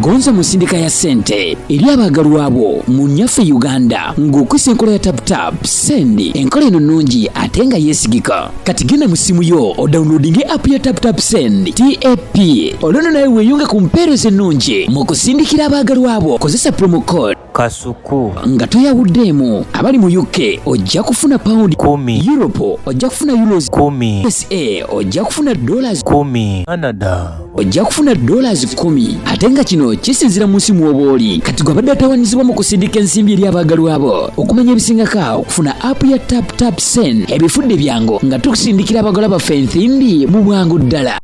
gonza musindika ya sente eri abagalwa abo mu nyaffe Uganda ng'okwisa enkola ya tap Sendi enkola eno nnungi ate nga yeesigika. Kati genda mu simu yo odownloadinge app ya tap Sendi TAP olwono nawe weeyunge ku mpeereza ennungi mu kusindikira abagalwa abo. Kozesa promo code Kasuku nga toyawuddeemu. Abali mu UK ojja kufuna pound 10, Europe ojja kufuna euros 10, USA ojja kufuna dollars 10, Canada ojja kufuna dollars 10. Ate nga kino kisinzira mu nsimu oba oli. Kati gwe abadde atawaanyizibwa mu kusindika ensimbi eri abagalwa abo. Okumanya ebisingako okufuna app ya tap Send ebifudde byangu nga tukusindikira abagalwa baffe ensimbi mu bwangu ddala.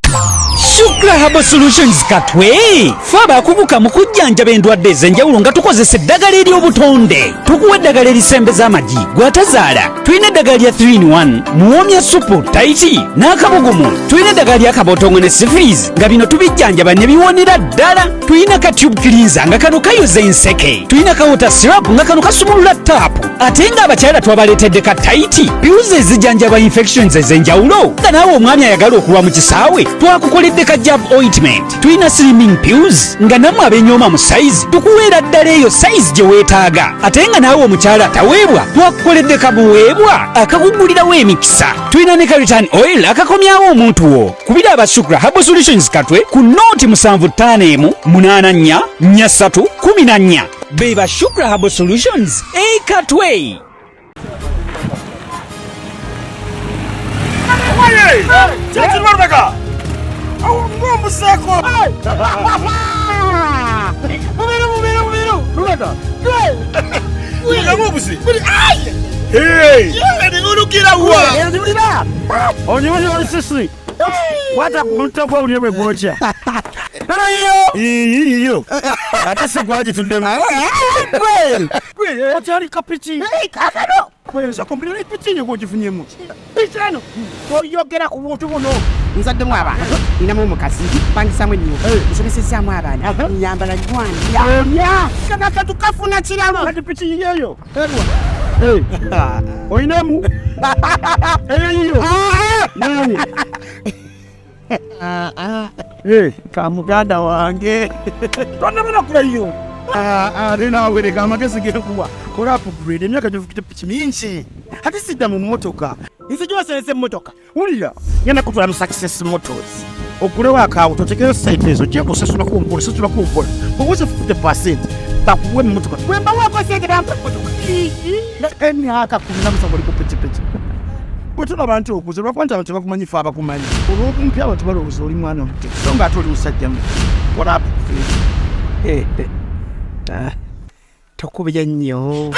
Shukra Herbal Solutions katwe faba kubuka mu kujjanjaba endwadde ez'enjawulo nga tukozesa eddagala ery'obutonde. Tukuwa eddagala erisembeza amagi gwatazaala. Tulina eddagala lya 3-in-1 muwoomya supu taiti n'akabugumu. Tulina eddagala lya kabootongo ne syphilis nga bino tubijjanjaba ne biwonera ddala. Tulina ka tube cleanser nga kano kayoza enseke. Tulina ka water syrup nga kano kasumulula taapu. Ate nga abakyala twabaleetedde ka taiti piuzi ezijjanjaba infections ez'enjawulo nga naawe omwami ayagala okulwa mu kisaawe twakukoledde ka jab ointment. Tulina slimming pills nga namwe abenyooma mu size tukuweera ddala eyo size gye weetaaga. Ate nga naawe omukyala ataweebwa twakukoledde kabuweebwa akakugulirawo emikisa. Tulina ne ka return oil akakomyawo omuntu wo. Kubira aba Shukra Herbal Solutions katwe ku nooti 75844314. Beba Shukra Herbal Solutions katwe. Ngombo sako. Mumero. Lulaka. Ngombo si. Hey. Yale ulukira uwa. Ndibira. Onyewe sisi. Wata kumtabo uliwe bocha. Iyo. Ata sigwaje tundema. Kweli. Atari kapiti. Hey, kakano. Kweli komplete piti nyo kujifunyemo. Pisano. Oyogera ku buntu buno. Nzadde mu abaana ina mu mukasi pangisamu nnyo nsomesezaamu abaana nyambala gwani ya kaka tukafuna kiralo kati piki yeyo oyinamu eyo nani kamuganda wange twanabona kulayo nina wereka amagezi gekuwa kola upgrade emyaka gyofukite piki mingi ate sidda mu mmotoka nze gyosense mmotoka wulira ngenda kutwala mu Success Motors okulewa akawo totekere site ezo gye kusasula kumpola sasula kumpola obuze 50% bakuwe mmotoka wemba wako sente bampa mmotoka eni aka kumina musaboli kupiti bwetuna abantu okuze lwakwanta abantu bakumanyi fa abakumanyi olwokumpya abantu balowooza oli mwana omuto so nga ate oli musajjamu kola tokubya nnyo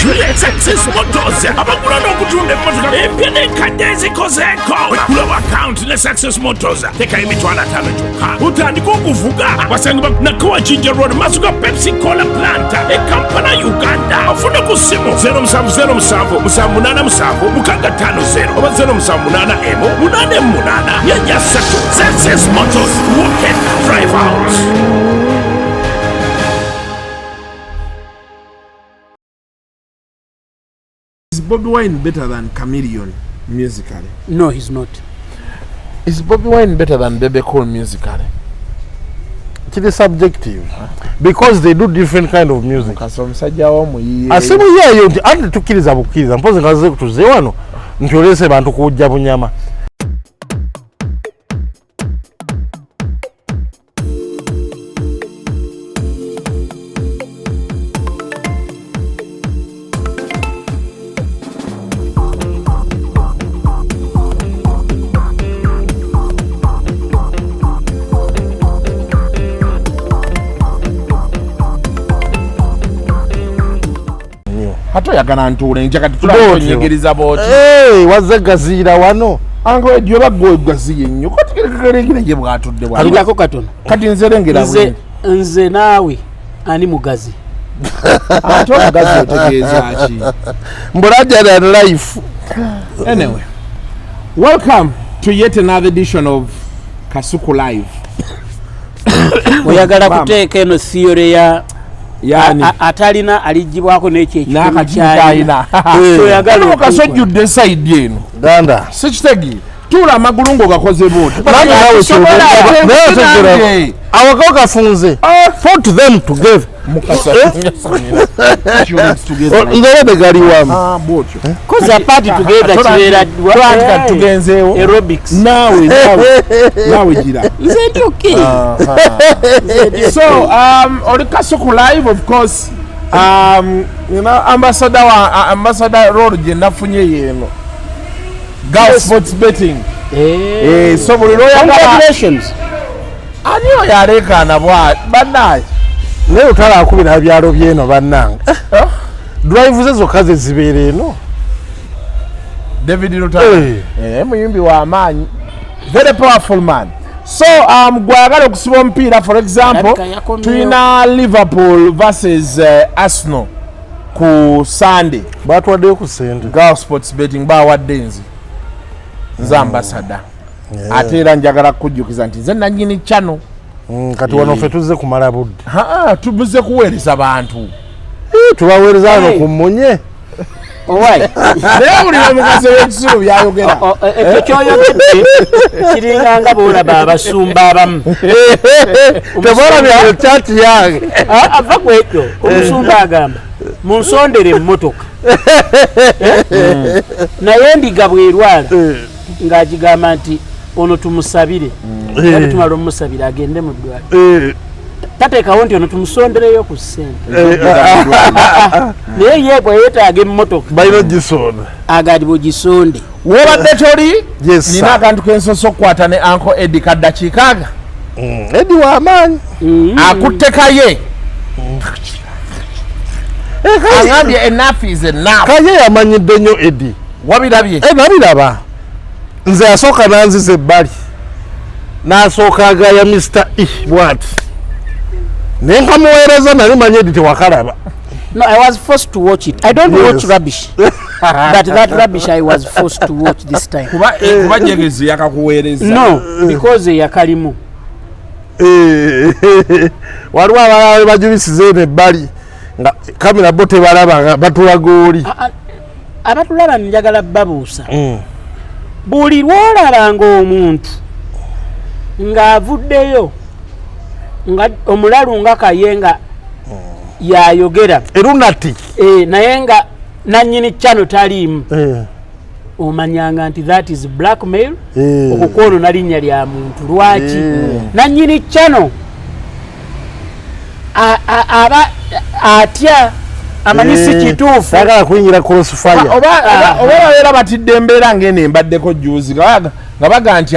Julia Jenkins Mukasa abagula n'okutunda emmotoka empya n'enkadde ezikozeeko wekulawo account ne Success Motors tekayo emitwalo 5 kyokka utandika okuvuga basangibwa Nakowa Jinja Road maaso ga Pepsi Cola Plant e Kampala Uganda ofune ku ssimu 0707-787-650 oba 0788-883 Success Motors walk it drive out. Is Bobby Wine better than Chameleon musically? No, he's not. Is Bobby Wine better than Bebe Cool musically? It is subjective because they do different kind of music. Kasomusajja wamu asimu yeyo nti andi tukiriza bukiriza mpoze ngaze kutuze wano ntolese bantu kujja bunyama. Hato yagana ntule njaka tulanyegeriza boti. Wazagazira wano. Ango edyo baggo gaziye nnyo. Kotikerengera je bwatudde bwa. Aligako katono. Kati nzerengera bwe. Nze naawe ani mugazi. Ato mugazi otegeeza ki. Mbulaja that life. Anyway. Welcome to yet another edition of Kasuku Live. Oyagala kuteeka eno theory ya yani atalina alijibwako n'ekyo n'akakiina oyagala okasojjudde side eno ganda sikitegi tula amagulu ngo gakoze booti awako kafunze fought them together Mukasa ngere begali wamu botyo koza party together chirera twandika tugenzeewo aerobics nawe gira isn't okay so oli Kasuku Live of course you know ambassador role je nafunye yeno girl sports betting so buli congratulations aniyo yalekana banaye naye otala akubira byalo byeno bannanga drive ze zokka ze zibeera eno David Lutalo muyimbi wa amaanyi very powerful man so gwagala okusiba omupiira for example tulina Liverpool versus Arsenal ku Sunday batwaddeyo ku Sendi girl sports betting bawadde nze ambassador ate era njagala kujjukiza nti nze nanyini channel kati wano ffe tuzze kumala budde tubuze kuweereza bantu tubaweereza wano ku munye owai naye buli omugaso w'ekisulu byayogera ekyo kyoyogedde kiringanga boolaba abasumba abamu tebalabya kyati yange ava ku ekyo omusumba agamba munsondere emmotoka naye ndiga bwerwala ng'agigamba nti ono tumusabire ate tumala omusabire agende mu ddwaliro tateekawo nti ono tumusondereyo ku ssente naye ye bweyetaaga emmotoka balina ogisonda agati bwegisonde wobadde toli Yes, nina sir. akantu kensoso okukwata ne Uncle Eddy kaddakiika aga Eddy w'amaanyi akuttekaye agambye enough is enough kaye yamanyidde nnyo Eddy wabirabye nabiraba nze yasooka nanziza ebbali n'asooka agaya Mr. E bwati naye nkamuweereza nali manyi Eddy tewakalaba. No, I was forced to watch it. I don't watch rubbish. But that rubbish I was forced to watch this time. kuba jegezi yakakuweereza No, because yakalimu. waliwo abalala bajubisize eno ebbali nga kamera bo tebalaba nga batulaga oli Abatulaba njagala babuusa. Buli lwolabanga omuntu ng'avuddeyo nga omulalu nga kayenga yayogera erunati naye nga nannyini channel taliimu omanyanga nti that is blackmail okukwono linnya lya muntu lwaki nannyini channel aba atya amanyi si kituufu sagala kuyingira crossfire oba babeera batidde embeera ng'eno embaddeko juuzi nga baga nti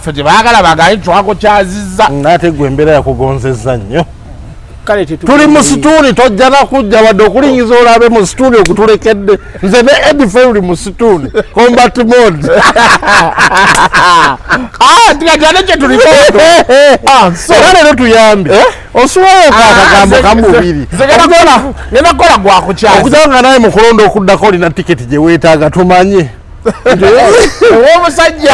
ffe tebaagala baganyi twako kyazizza naate gwe embeera yakugonzezza nnyo kale tuli mu situuni tojja nakujja wadde okulingiza olabe mu situuni okutulekedde nze ne Eddy Fairly mu situuni combat mode tikatane kye tuliko era leero tuyambe osuwayo akagambo kamubiri ngenda kukola gwakukyazi okujja nga naye mu kulonda okuddako olina tiketi gye weetaaga tumanye ow'omusajja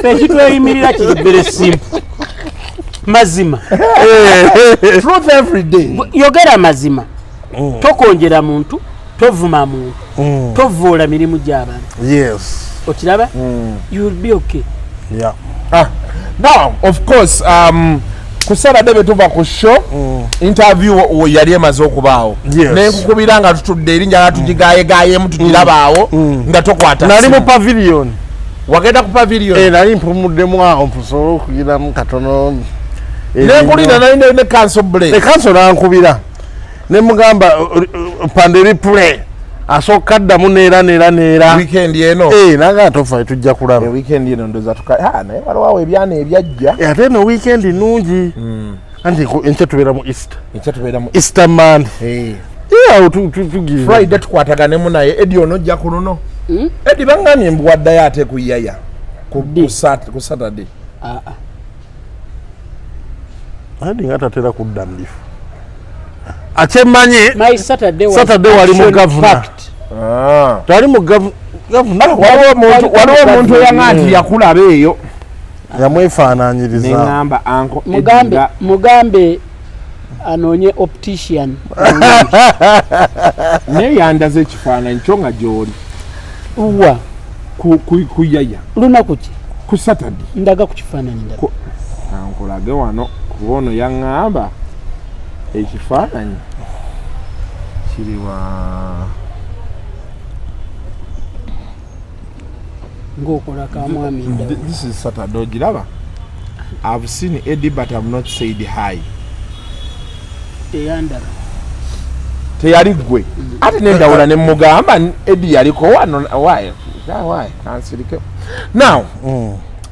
ekitweyimirira kiri very simple mazima truth every day yogera mazima tokonjera muntu tovuma muntu tovoola mirimu gy'abantu yes okiraba you will be okay yeah now of course ku Saturday betuva ku show interview yali emaze okubaawo nenkukubira nga tutudde erinnya nga tugigaayegayemu tugirabaawo nga tokwata nali mu pavilion wagenda ku pavilion nali mpumuddemu awo mpusobola okugiramu katono nenkulira nali ne cancel break ekanso nankubira nemugamba pande replay asooka addamu neera weekend eno naga tofa tujja kulaba weekend eno ndoza naye waliwo ebyana ebyajja ate no weekend nungi anti enkya tubeera mu Easter ekyatubeeramu Easter Monday awo tugirira Friday tukwataganemu naye Eddy ono ojja ku luno Eddy bangambye mbuwaddayo ate ku yaya ku Saturday andi nga tatera kudda mbifu akyemmanye my Saturday wali mu gavuna twali mu gavuna waliwo omuntu eyanga nti yakulaba eyo yamwefaananyiriza neŋŋamba anko mugambe anoonye optician naye yandaze ekifaananyi kyo nga gy'oli wa kuyaya lunaku ki ku Saturday ndaga ku kifaananyi ndaba ankulage wano kuba ono yaŋŋamba ekifaananyi kiri wa ng'okola ka mwami ndaba this is Saturday ogiraba I've seen Eddy but I've not said hi eyandaba teyali gwe ate nendawula ne mugamba Eddy yaliko wano why kansirike now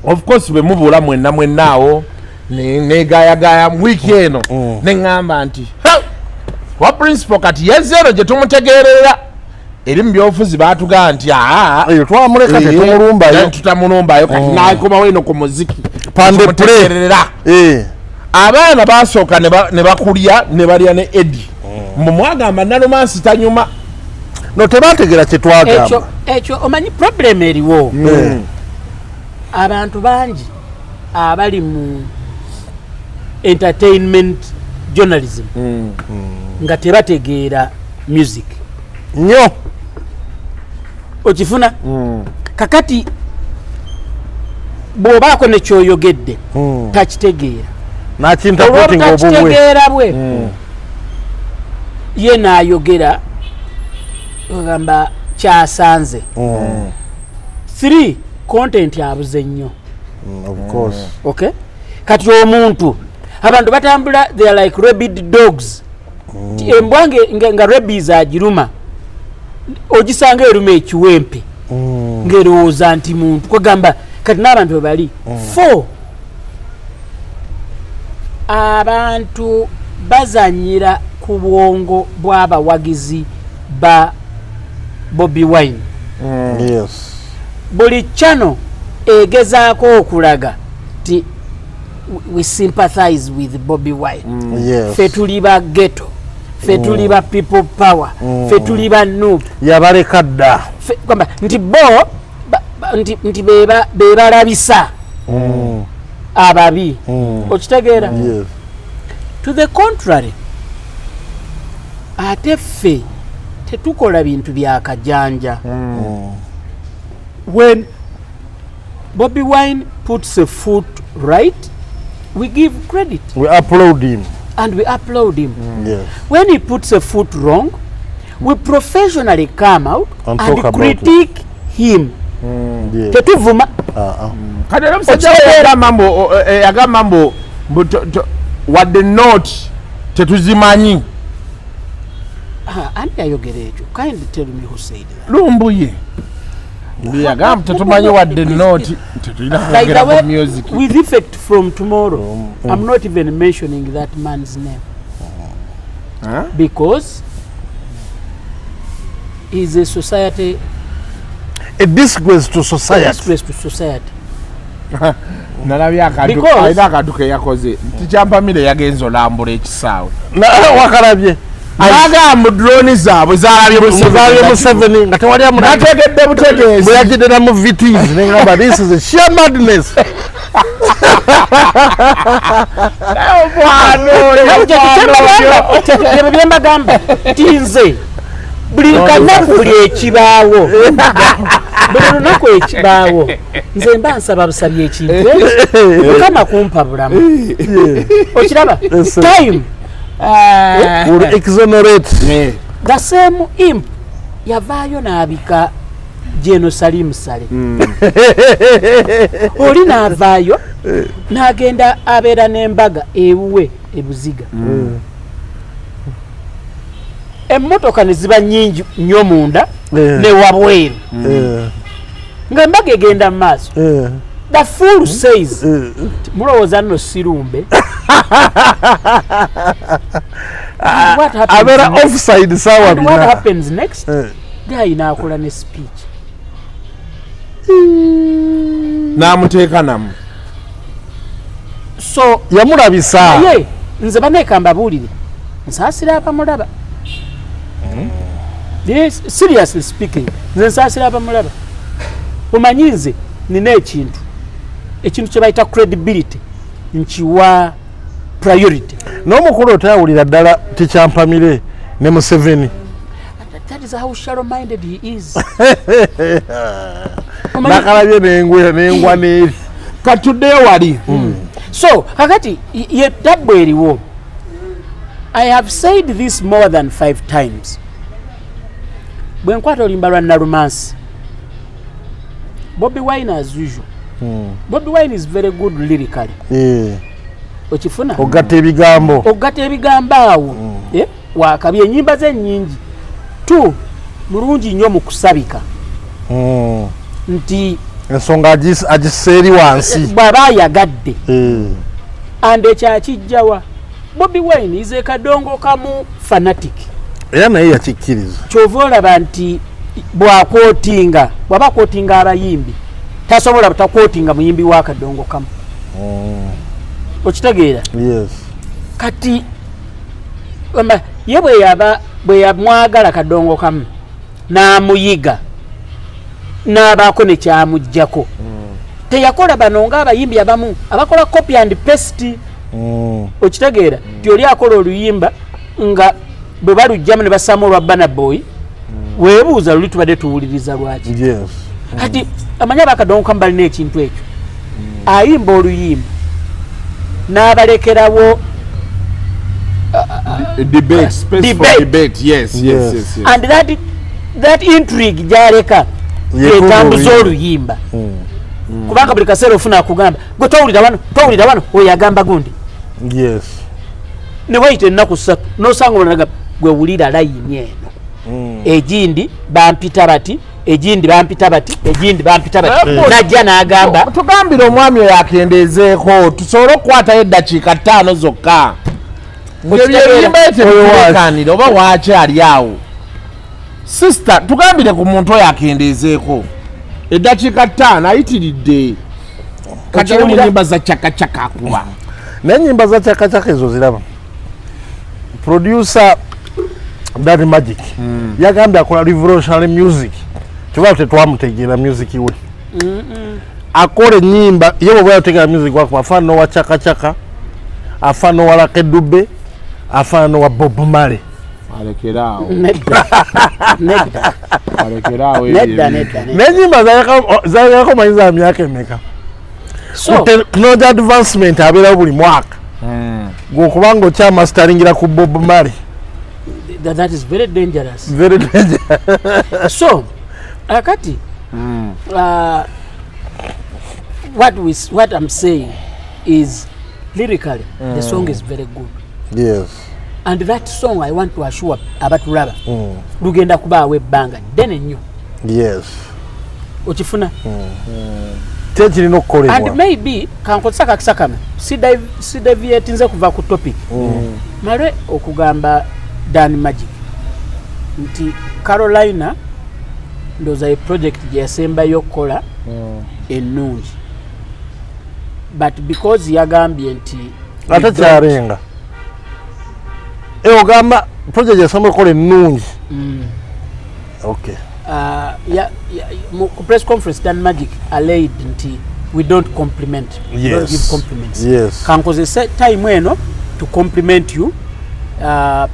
of course bwe mubuula mwenna awo negayagaya wiki eno neŋŋamba nti wa principal kati yezero gye tumutegeerera eri mu byobufuzi baatugamba nti twamuleka tutamulumbayo kati nakomawo eno ku muziki pandetegeerera abaana basooka ne bakulya ne balya ne Eddy mbu mwagamba nalumansi tanyuma no tebategeera kye twagamba ekyo omanyi problem eriwo abantu bangi abali mu entertainment journalism nga tebategeera music nnyo okifuna kakati bw'obaako nekyoyogedde takitegeera nakitegeera bwe ye naayogera ogamba kyasanze 3 content abuze nnyo of course okay kati omuntu abantu batambula they are like rabid dogs embwange nga rabies agiruma ogisanga eruma ekiwempe ngerowooza nti muntu kwegamba kati n'abantu bebali 4 abantu bazanyira ku bwongo bw'abawagizi ba Bobi Wine yes buli channel egezaako okulaga ti we sympathize with Bobi Wine yes fe tuli ba ghetto fe tuli ba people power fe tuli ba noob yabaleka dda kwamba nti bo nti bebalabisa ababi okitegeera yes to the contrary ate ffe tetukola bintu byakajanja when Bobi Wine puts a foot right we give credit we upload him and we upload him yes when he puts a foot wrong we professionally come out and talk about critique him yes tetuvuma kati era omusajja yagamba mbu wadde not tetuzimanyi ani yayogera ekyo kindly tell me who said that lumbuye yagamba tetumanyi wadde not tetulina kwogera ku music with effect from tomorrow I'm not even mentioning that man's name because he's a society a disgrace to society nalabye alina akantu ke yakoze tikyampamire yagenza olambula ekisaawe wakalabye agamba droni zaabwe zaalabye Museveni nga tewali nategedde butegeezi bwe yagendera mu VTs nengamba this is a sheer madness byembagamba tinze buli kanaku buli ekibaawo buli lunaku ekibaawo nze mba nsaba busabye ekintu mukama kumpa bulamu okiraba time will exonerate the same imp yavaayo n'abika Jerusalem sale oli n'avaayo n'agenda abeera n'embaga ewuwe ebuziga emmotoka ne ziba nnyingi nnyo munda ne wabweru nga embaga egenda mu maaso the fool says mulowooza nno sirumbe abeera offside sawa what happens next guy naakola ne speech n'amuteeka namu so yamulabisa naye nze baneekamba buulire nsaasira abamulaba yes, seriously speaking nze nsaasira abamulaba omanyi nze nina ekintu kye bayita credibility nkiwa priority n'omukulu otayawulira ddala tikyampamire ne Museveni that is how shallow minded he is nakalabye nengwa n'eri katuddeyo wali. So kakati ye tabbu eriwo. I have said this more than 5 times. Bwe nkwata oluyimba lwa Narumansi, Bobby Wine as usual. Bobby Wine is very good lyrically. Okifuna? Ogatta ebigambo awo. Wakabye ennyimba ze nnyingi. 2 mulungi nnyo mu kusabika. Nti ensonga agiseeri wansi bw'aba ayagadde. And ekyakijjawa Bobby Wine is a kadongo kamu fanatic. Era naye yakikkiriza. Kyova olaba nti bw'akootinga abayimbi tasobola butakootinga muyimbi wa kadongo kamu. Okitegeera? Yes. Kati ye bwe yamwagala kadongo kamu n'amuyiga n'abaako ne kyamuggyako. Teyakola bano ng'abayimbi abamu abakola copy and paste. Okitegeera? Ti oli akola oluyimba nga bwe balugjamu ne basaamu olwa Burna Boy, weebuuza luli tubadde tuwuliriza lwaki. Yes. Kati amanya bakadongo kamu balina ekintu ekyo. Ayimba oluyimba n'abalekerawo debate. Yes. And that intrigue gyaleka yetambuza oluyimba. Kubanga buli kaseera ofuna akugamba gwe towulira wano oyo agamba gundi. Yes. Ne wayita ennaku 3 n'osanga olanaga gwe wulira layini eno. Egindi bampita bati, egindi bampita bati. Najja n'agamba tugambire omwami oyo akendeezeeko tusobole okukwatayo eddakiika 5 zokka. Ebyebyimba oba waakyali awo. Sister tugambire ku muntu oyo akendeezeeko eddakiika 5 ayitiridde. Kati mu nnyimba za cakacaka akuba. N'ennyimba za cakacaka ezo ziraba. Producer Daddy Magic yagambye akola revolutionary music. Kyova tetwamutegeera music we. Akola ennyimba ye bwe yategeera music wako afaana wa cakacaka, afaana wa Lucky Dube, afaana wa Bob Marley. Alekeraawo. N'ennyimba zayako mayinza ya myaka emeka. So technology advancement abeera buli mwaka. Gw'okubanga okyamastaringira ku Bob Marley. That is very dangerous. Very dangerous. So akati what I'm saying is lyrically the song is very good. Yes. And that song I want to assure abatulaba lugenda kubaawo ebbanga ddene nnyo. Yes. Okifuna? Tekirina okukolebwa. And maybe kankozesa kakisakama sideviate nze kuva ku topic. Male okugamba Dan Magic nti Carolina ndoza a project gye yasembayo okukola ennungi, but because yagambye nti ate kyarenga ogamba project yasembayo okukola ennungi. Okay. Ku press conference Dan Magic allayed nti we don't compliment. Yes. We don't give compliments. Yes. Kankozesa time eno to compliment you.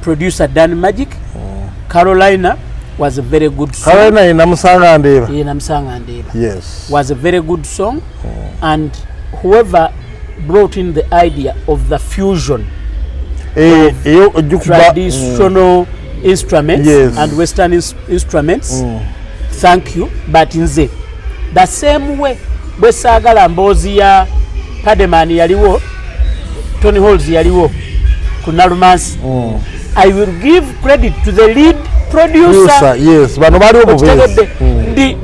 Producer Dan Magic. Carolina was a very good song. Carolina inamusanga ndeba. Yes. Was a very good song. And whoever brought in the idea of the fusion of traditional instruments and Western instruments, thank you. But nze the same way bwesagala mboozi ya Pademan yaliwo, Tony Halls yaliwo, Narumansi. I will give credit to the lead producer. Yes, bano bali obubezi. Ndi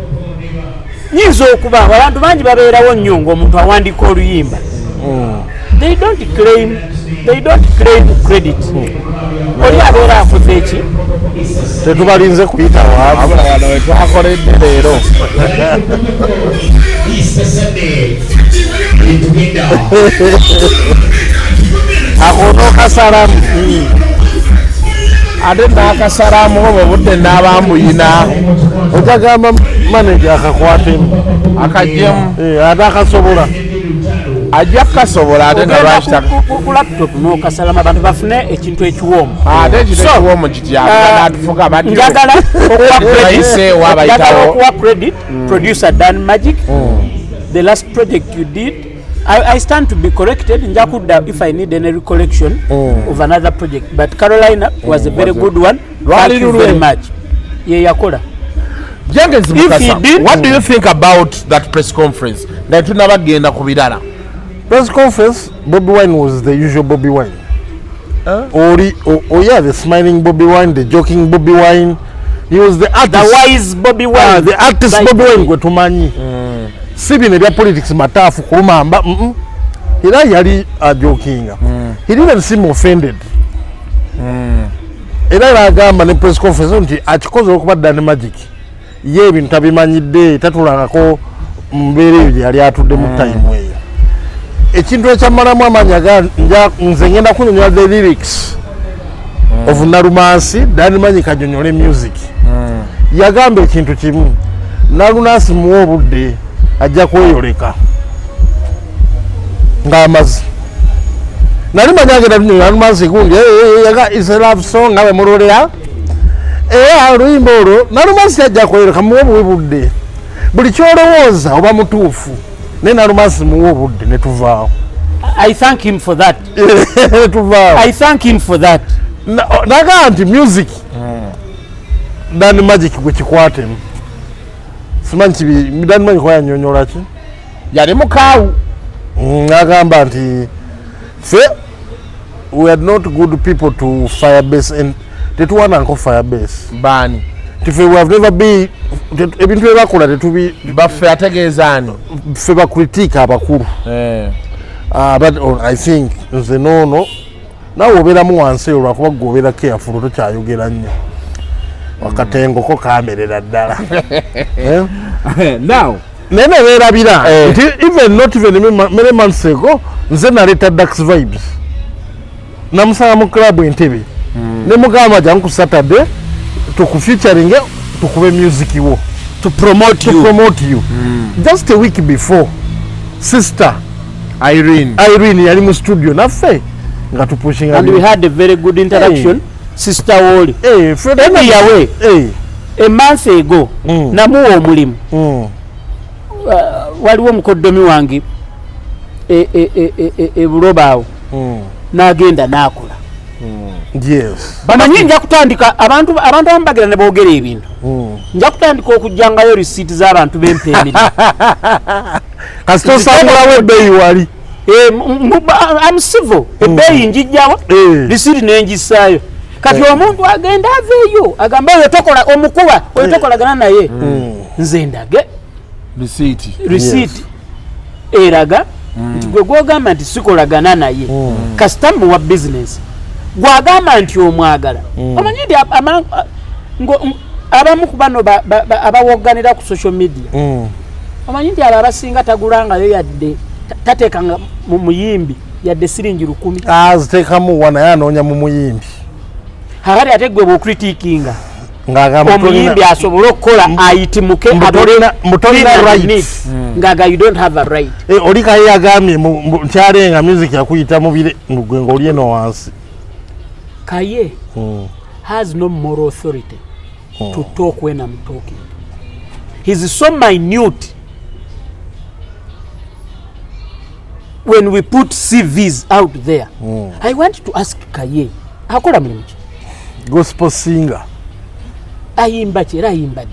yizo okuba abantu bangi babeerawo nnyo ng'omuntu awandika oluyimba. They don't claim credit. Oli abeera akoze eki? Tetubalinze kuyita waabwe. Wano wetwakoledde leero. Akono kasalamu. Ate n'akasalamu bwe budde n'abambuyina. Ojagamba manager akakwatemu. Akajjemu. Ate akasobola. ajja kasobola ate nga lwakitaka ku laptop n'okasalama abantu bafune ekintu ekiwoomu ate ekintu ekiwoomu kityatufuga njagala okuwa credit producer Dan Magic the last project you did I stand to be corrected njakudda if I need any recollection of another project but Carolina was a very good one. Thank you very much. Yakola Jenkins Mukasa, what do you think about that press conference? That you never gained a kubidara. Press conference, Bobby Wine was the usual Bobby Wine. Yeah, the smiling Bobby Wine, the joking Bobby Wine. He was the artist. The wise Bobby Wine. The artist Bobby Wine go to mani. Sibi ne politics matafu kumamba. He yali joking. He didn't seem offended. Era agamba ne press conference nti akikoze okuba Dan Magic. Ye ebintu tabimanyidde tatulangako mbeere yali atudde mu time eyo. Ekintu ekyamalamu amanya nze ngenda kunyonyola the lyrics of Nalumansi Dan Magic kanyonyole music. Yagamba ekintu kimu Nalumansi muwa obudde ajja kweyoleka ng'amazi. Nali manya ngenda kunyonyola Nalumansi gundi is a love song nawe mulolera. Oluyimba olwo Nalumansi ajja kweyoleka muwa obudde. Buli kyolowooza oba mutuufu ne Nalumansi muwa obudde ne tuvaawo. I thank him for that. I thank him for that. Naga nti music Dan Magic gwe kikwatemu. Simanyi kibi Dan Magic yanyonyola ki? Yali mukaawu. Nagamba nti we are not good people to firebase and tetuwana nko firebase. Bani. Tife we have never been ebintu ebakola tetubi baffe ategeezaani. Ffe bakritika abakulu. But I think nze noono nawe obeeramu wansi eyo lwakuba gweobeera careful tokyayogera nnyo. Wakatengoko kamerera ddala. Now naye nebeerabira nti not even many months ago nze naleeta Dax Vibes namusanga mu club Entebbe ne mugamba jangu ku Saturday tukufeaturing tukube music wo to promote you. Just a week before sister Irene yali mu studio naffe nga tupushinga and we had a very good interaction. Sister Woli yawe a month ago namuwa omulimu waliwo omukoddomi wange ebulobaawo n'agenda n'akola. Yes. Bamanyi nja kutandika abantu abamu bagenda ne boogera ebintu. Nja kutandika okujjangayo receipt z'abantu b'empemiri. Kasito sangulawo ebbeeyi wali. I'm civil. Ebbeeyi njijjawa. Receipt n'enjisaayo. Kati omuntu agenda aveeyo agamba oyo tokola omukuba oyo tokolagana naye. Nze ndage receipt eraga nti gwe gwogamba nti sikolagana naye kasita muwa business gwagamba nti omwagala. Omanyi nti abamu ku bano abawogganira ku social media omanyi nti abo abasinga tagulangayo yadde tateekanga mu muyimbi yadde siringi 10 aziteekamu wana yanoonya mu muyimbi hakati ate gwe bw'okritikinga omuyimbi asobola okukola ayitimuke mutolina right ngaga you don't have a right. Oli kaye yagambye nkyalenga music yakuyita mubire gwe ng'oli eno wansi. Kaye has no moral authority to talk when I'm talking. He's so minute when we put CVs out there. I want to ask Kaye akola mulimu ki? Gospel singer. Ayimba ki era ayimbadde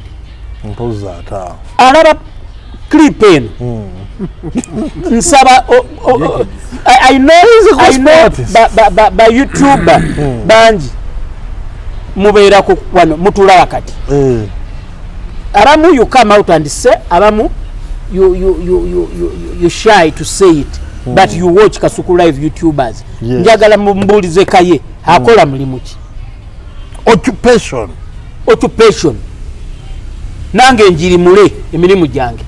mpoza ata alaba clip eno nsaba I know ba YouTuber banji mubeera ku wano mutula wakati abamu you come out and say abamu you shy to say it but you watch Kasuku Live YouTubers. Njagala mbuulize Kaye akola mulimu ki? Occupation nange njiri mule emirimu gyange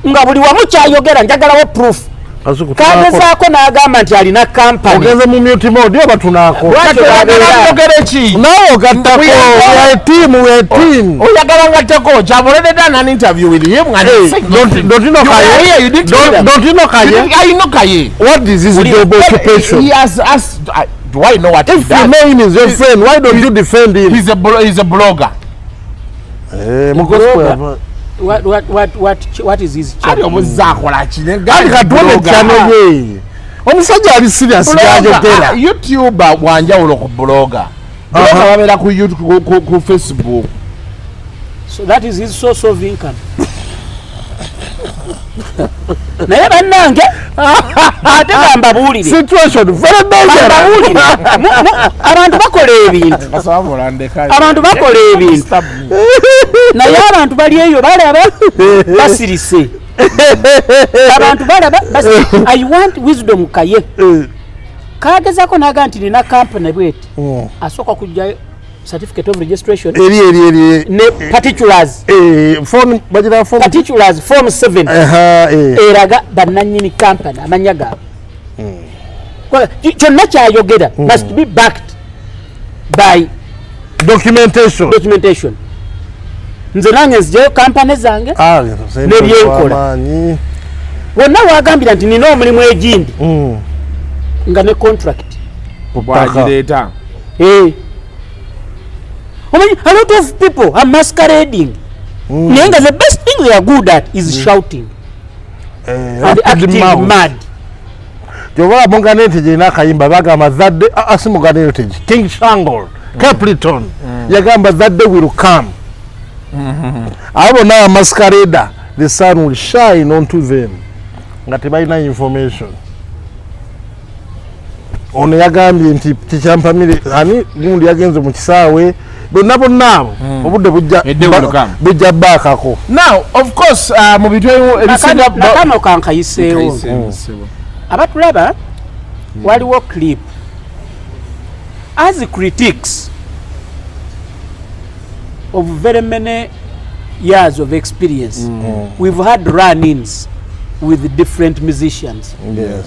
nga buli wamu kyayogera njagalawo proof kagezaako n'agamba nti alina kampani ogenze mu mute mode oba tunaako nawe ogattako we team oyagala ngattako I've already done an interview with him don't you know Kaye what is his job occupation? He has asked do I know what if he does? You know him is your friend, why don't you defend him? He's a blogger. What is his channel? Omusajja ali serious y'ayogera. YouTuber wanjawulo ku blogger. Babeera ku YouTube ku Facebook. So that is his source of income. Naye bannange ate bambabuulire situation very dangerous. Abantu bakola ebintu naye abantu bali eyo balaba basirise abantu balaba I want wisdom Kaye kagezako naga nti nina company bweti asooka kujja certificate of registration ne particulars form bajira form particulars form 7 eraga bananyini company amanya gaabwe kyonna kyayogera must be backed by documentation. Nze nange nzijayo company zange nebyenkola wonna wagambira nti nina omulimu egindi nga ne contract bwagireeta a lot of people are masquerading. The best thing they are good at is shouting and acting mad. Jowa Munganete jina kayimba bagamba zadde asimuganete King Shangol Capleton yagamba zadde will come. Abo na masquerade the sun will shine onto them. Ngati bayina information. Ono yagambye nti kichampamire ani gundi yagenze mu kisaawe bonna obudde bujja baakako. Now of course mu bitweyo ebisinga kama kankayiseewo abatulaba waliwo clip as critics of very many years of experience we've had run-ins with different musicians. Yes.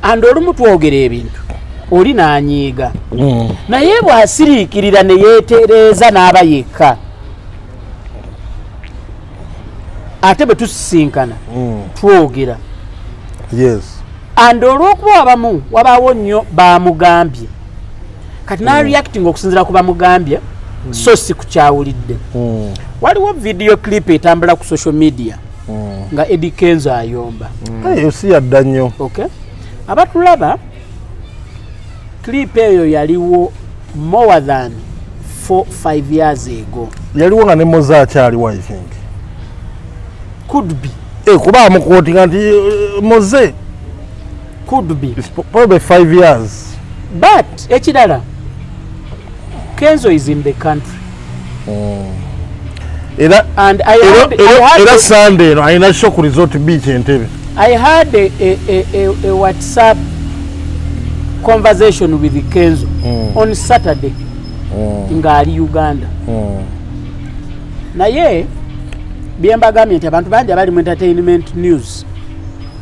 And olumu twogera ebintu oli n'anyiiga naye bw'asiriikirira ne yeetereeza n'aba yekka ate bwe tusisinkana twogera. Yes. And olw'okuba abamu wabaawo nnyo baamugambye kati n'areacting okusinziira ku bamugambye so si kukyawulidde. Waliwo video clip etambula ku social media nga Eddy Kenzo ayomba. Si yadda nnyo. Okay. Abatulaba clip eyo yaliwo more than 4-5 years ago. Yaliwo nga ne Mozart aliwo I think. Could be. Kuba amukotinga nti Moze. Could be. It's probably 5 years. But ekirala Kenzo is in the country. And I had Sunday no aina shock resort beach Entebbe. I had a WhatsApp conversation with Kenzo on Saturday ngali Uganda. Naye byembagamye nti abantu bangi abali mu entertainment news,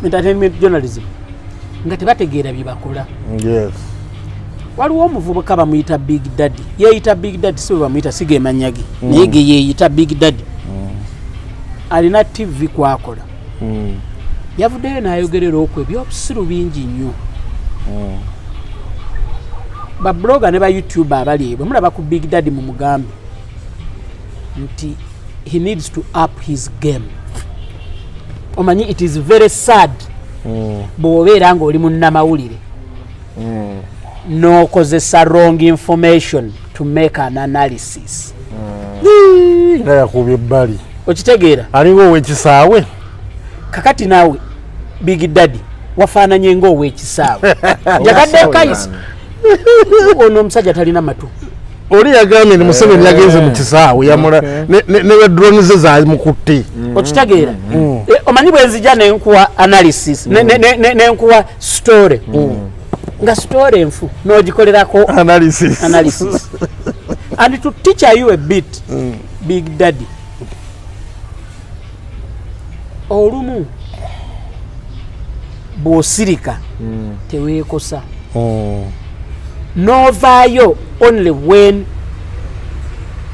entertainment journalism nga tebategeera bye bakola. Yes. Waliwo omuvubuka bamuyita Big Daddy. Yeeyita Big Daddy si bamuyita sige manyagi. Naye ge yeeyita Big Daddy. Alina TV kwakola. Yavuddeyo n'ayogerera okwo ebyobusiru bingi nnyo. Ba blogger ne ba YouTuber abali ebyo mulaba ku Big Daddy mu mugambi nti he needs to up his game. Omanyi it is very sad bw'obeera nga oli munnamawulire n'okozesa wrong information to make an analysis. Nga yakubye ebbali. Okitegeera? Alinga ow'ekisaawe. Kakati naawe Big Daddy wafaananye ng'ow'ekisaawe. Njagadde kayisi. Ono omusajja talina matu. Oli yagambye ni Museveni yagenze mu kisaawe yamula ne drone ze zamukutte. Okitegeera? Omanyi bwe nzija n'enkuwa analysis n'enkuwa story. Nga story enfu n'ogikolerako analysis. And to teach you a bit, Big Daddy. Olumu bw'osirika teweekosa novaayo only when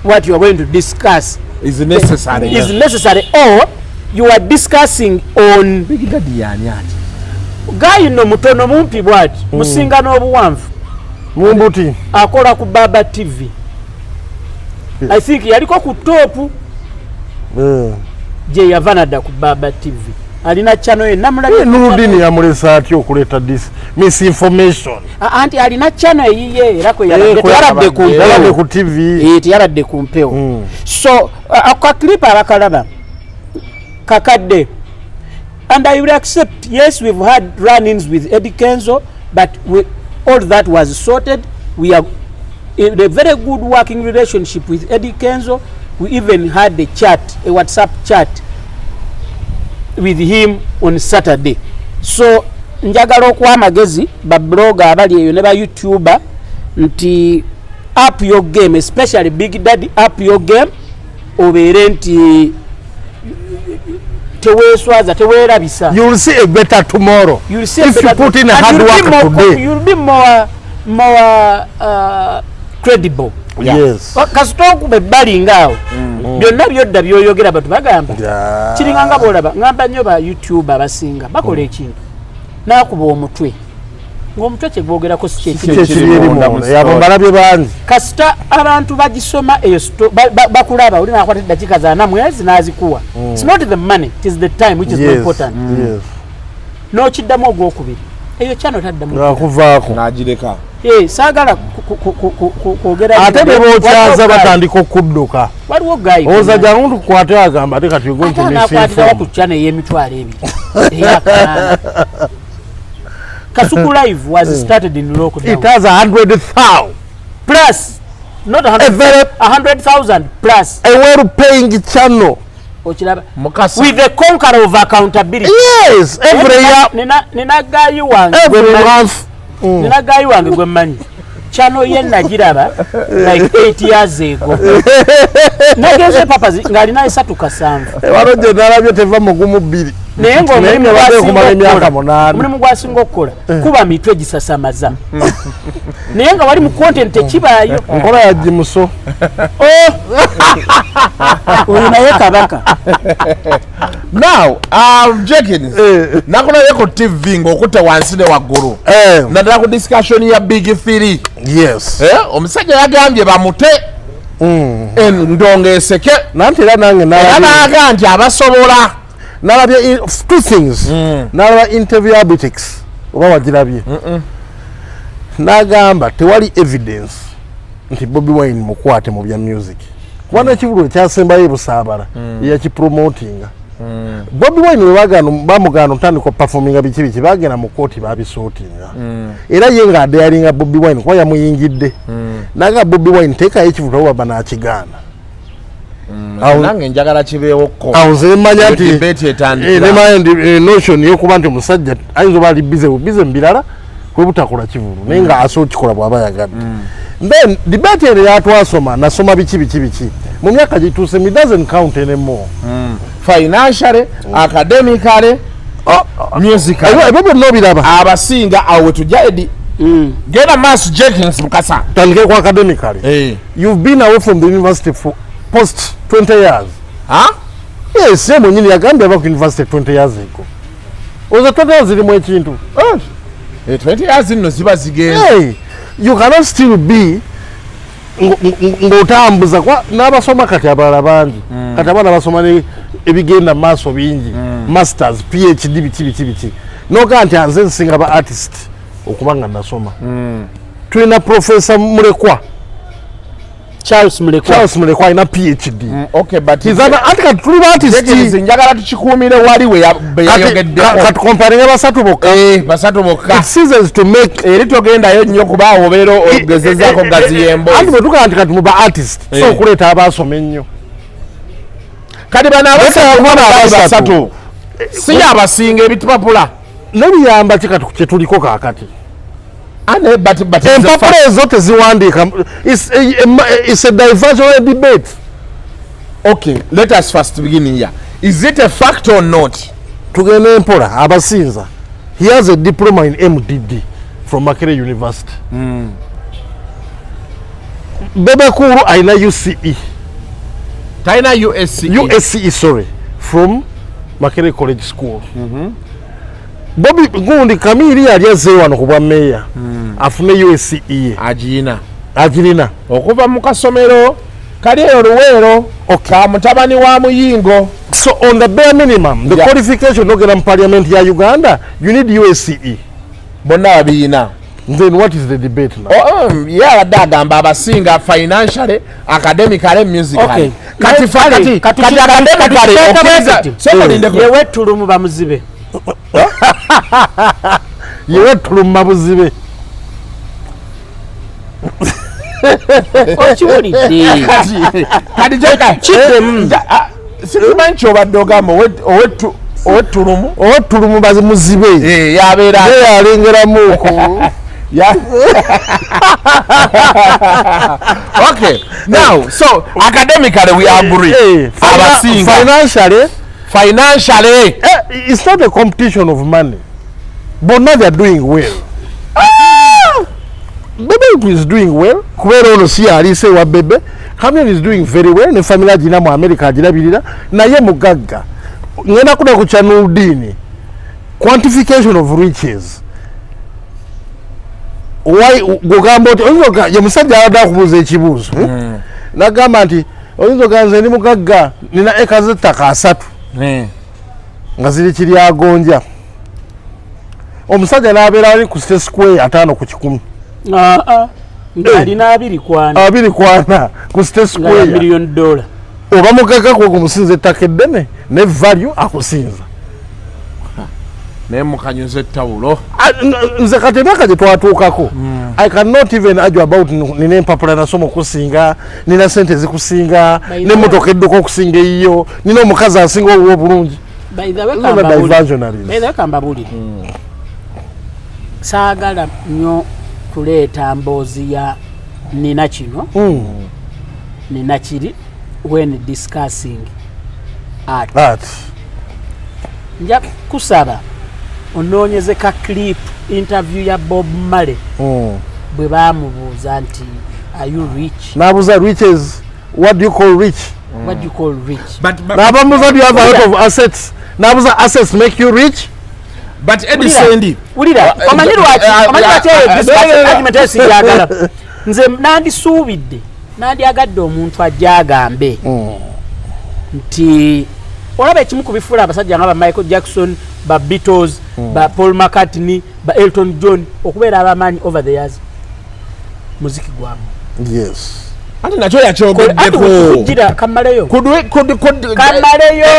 what you are going to discuss is necessary or you are discussing on Big Daddy yani ati guy no mutono mumpi bwati musinga n'obuwanvu mumbuti akola ku Baba TV I think yaliko ku top je yavanada ku Baba TV alina channel ye namulabye Nurudini yamulesa ati okuleta this misinformation anti alina channel yiye era kwe yaradde ku TV yaradde ku mpeo so akwa clip abakalaba kakadde and I will accept yes we've had run-ins with Eddy Kenzo but all that was sorted. We are in a very good working relationship with Eddy Kenzo. We even had a chat, a WhatsApp chat with him on Saturday. So njagala okuwa amagezi ba blogger abali eyo ne ba YouTuber nti up your game, especially Big Daddy, up your game obeere nti teweerabisa. You will see a better tomorrow. You will see if you put in a hard work today. You will be more credible. Yes. Kasitoku bebbali ngaawo byonna byodda byoyogera batu bagamba kiringa nga bolaba ngamba nnyo ba YouTube abasinga bakola ekintu nakuba omutwe ng'omutwe kyegwogerako si kyekirimu yabo balabye bangi kasita abantu bagisoma eyo bakulaba oli nakwata eddakiika za namwezi n'azikuwa. It's not the money, it is the time which is more important. N'okiddamu ogwokubiri eyo kyano taddamu akuvaako n'agireka saagala kwogera ate ne bokyaza batandika okudduka waliwo gayi oza jangu tukwate agamba ate kati ugonti nakwatirawo ku channel y'emitwalo ebiri Kasuku Live was started in lockdown. It has 100,000 plus, not 100,000 plus. A well-paying channel. Mukasa. With the conqueror of accountability. Yes, every year. Nina gayi wange. Every month. Nina gayi wange gwe manyi. Channel ye nagiraba like 8 years ago. Nageze papa ngalina 3 Waroje nalabye teva mugumu 2. Naye omulimu gwasinga okukola kuba mitwe gisasamaza naye nga wali mu content ekibaayo nkola ya jimuso oyo naye kabaka. Now Jenkins nakola yeko TV ng'okutte wansi ne waggulu naddala ku discussion ya Big 3. Yes. Omusajja yagambye bamute ndongeeseke nanti era nange naga nti abasobola nalabye two things. Nalaba interview abitics oba wagirabye nagamba tewali evidence nti Bobi Wine mukwate mu bya music kubanga ekivulu kyasembayo ebusaabala yakipromotinga. Bobi Wine bamugana ntandika performinga biki bagenda mu kooti babisootinga era ye nga adayalinga Bobi Wine kuba yamuyingidde naga Bobi Wine teekayo ekivulu waba n'akigaana. Nange njagala kibeewokko nze manya nti notion yokuba nti omusajja ayinza oba ali bize mu birala kwe butakola kivulu naye nga asobola kikola bw'aba yagadde. Then debate eno yatwasoma nasoma biki mu myaka gituuse mi doesn't count anymore. Financially, academically, musically. Ebyo byonna obiraba abasinga awo tujja Eddy. Genda maaso Jenkins Mukasa. Tandike ku academically. You've been away from the university for post 20 years. Huh? Yes, ye mwenyini yagambye aba ku university 20 years ago. Oza 20 years zirimu ekintu. 20 years nno ziba zigenze. Hey, you cannot still be ng'otambuza n'abasoma kati abalala bangi kati abaana basoma ebigenda maaso bingi masters PhD biki noga nti anze nsinga ba artist okuba nga nasoma. Tulina Professor Mulekwa Charles Mulekwa ina PhD. Okay, but he's an artist. Tuli artist. Njagala tukikumire wali we yayogedde. Kati comparing basatu bokka. Basatu bokka. It seasons to make eri togendayo nnyo kuba obeero ogezezaako gazi y'embo. Anti bwe tugaa nti kati muba artist. So okuleeta abaasoma ennyo. Kati bano abasatu si abasinga ebitupapula. Nebiyamba ki kati kye tuliko kaakati. But empapula ezo teziwandiika. It's a diversionary debate. Okay, let us first begin here. Is it a fact or not? Tugende mpola abasinza He has a diploma in MDD from Makerere University. Bebe Kuru aina UCE. Taina USCE. USCE, sorry, from Makerere College School. Bobby Gundi Kamili aliazewa wano kubwa meya. Afune USCE. Ajirina. Okuva mu kasomero kali oluweero ka mutabani wa Muyingo. So on the bare minimum, the qualification to get in Parliament ya Uganda, you need USCE. Bonna babiina. Then what is the debate now? Yeah, dagamba abasinga financially, academically, musically. Kati academically. Yewe tulumu bamuzibe. Yewe tulumu bamuzibe. Ochiwulidde. Kati joka. Sikimanyi obadde ogamba owetulumu bazimuzibe. Yabeera alengeramuuko. Okay, now, so academically we agree. Financially, it's not a competition of money. But now they are doing well. Bebe is doing well. Kubera ono si ali se wa Bebe. Kamyon is doing very well. Ne family jina mu America ajirabirira. Na ye mugagga. Ngena kuna ku channel dini. Quantification of riches. Why gogamba oti ozoga ye musajja alada kubuza ekibuzo. Nagamba nti ozoga nze ndi mugagga nina eka z'ettaka 3. Nga ziri kiri agonja. Omusajja n'abeera ali ku State Square 5 ku 10. Alina 2 kwana ku State Square $1 million. Oba mugagga kwa kumusinza ettaka eddene ne value akusinza. Ne mukanyuze tawulo. Nze kati emyaka gye twatuukako. I cannot even argue about nina empapula nasoma okusinga, nina sente zikusinga, n'emmotoka edduka okusinga eyiyo, nina omukazi asinga obulungi. By the way, kambabulire. Saagala nnyo kuleeta mboozi ya nina kino. Nina kiri when discussing art. Nja kusaba onoonyeze ka clip interview ya Bob Marley. Bwe baamubuuza nti are you rich? Nabuuza riches. What do you call rich? What do you call rich? Nabamuuza do you have a lot of assets? Nabuuza assets make you rich? But Eddy Sendi. Ulira. Omanyirwaki discussion argument esijagala. Nze nandisuubidde. Nandyagadde omuntu ajja agambe. Nti olaba ekimu ku bifuula abasajja nga ba Michael Jackson, ba Beatles, ba Paul McCartney, ba Elton John okubeera abamanyi over the years. Muziki gwamu. Yes. Ati nacho yakyogeddeko. Kugira kamaleyo. Kamaleyo.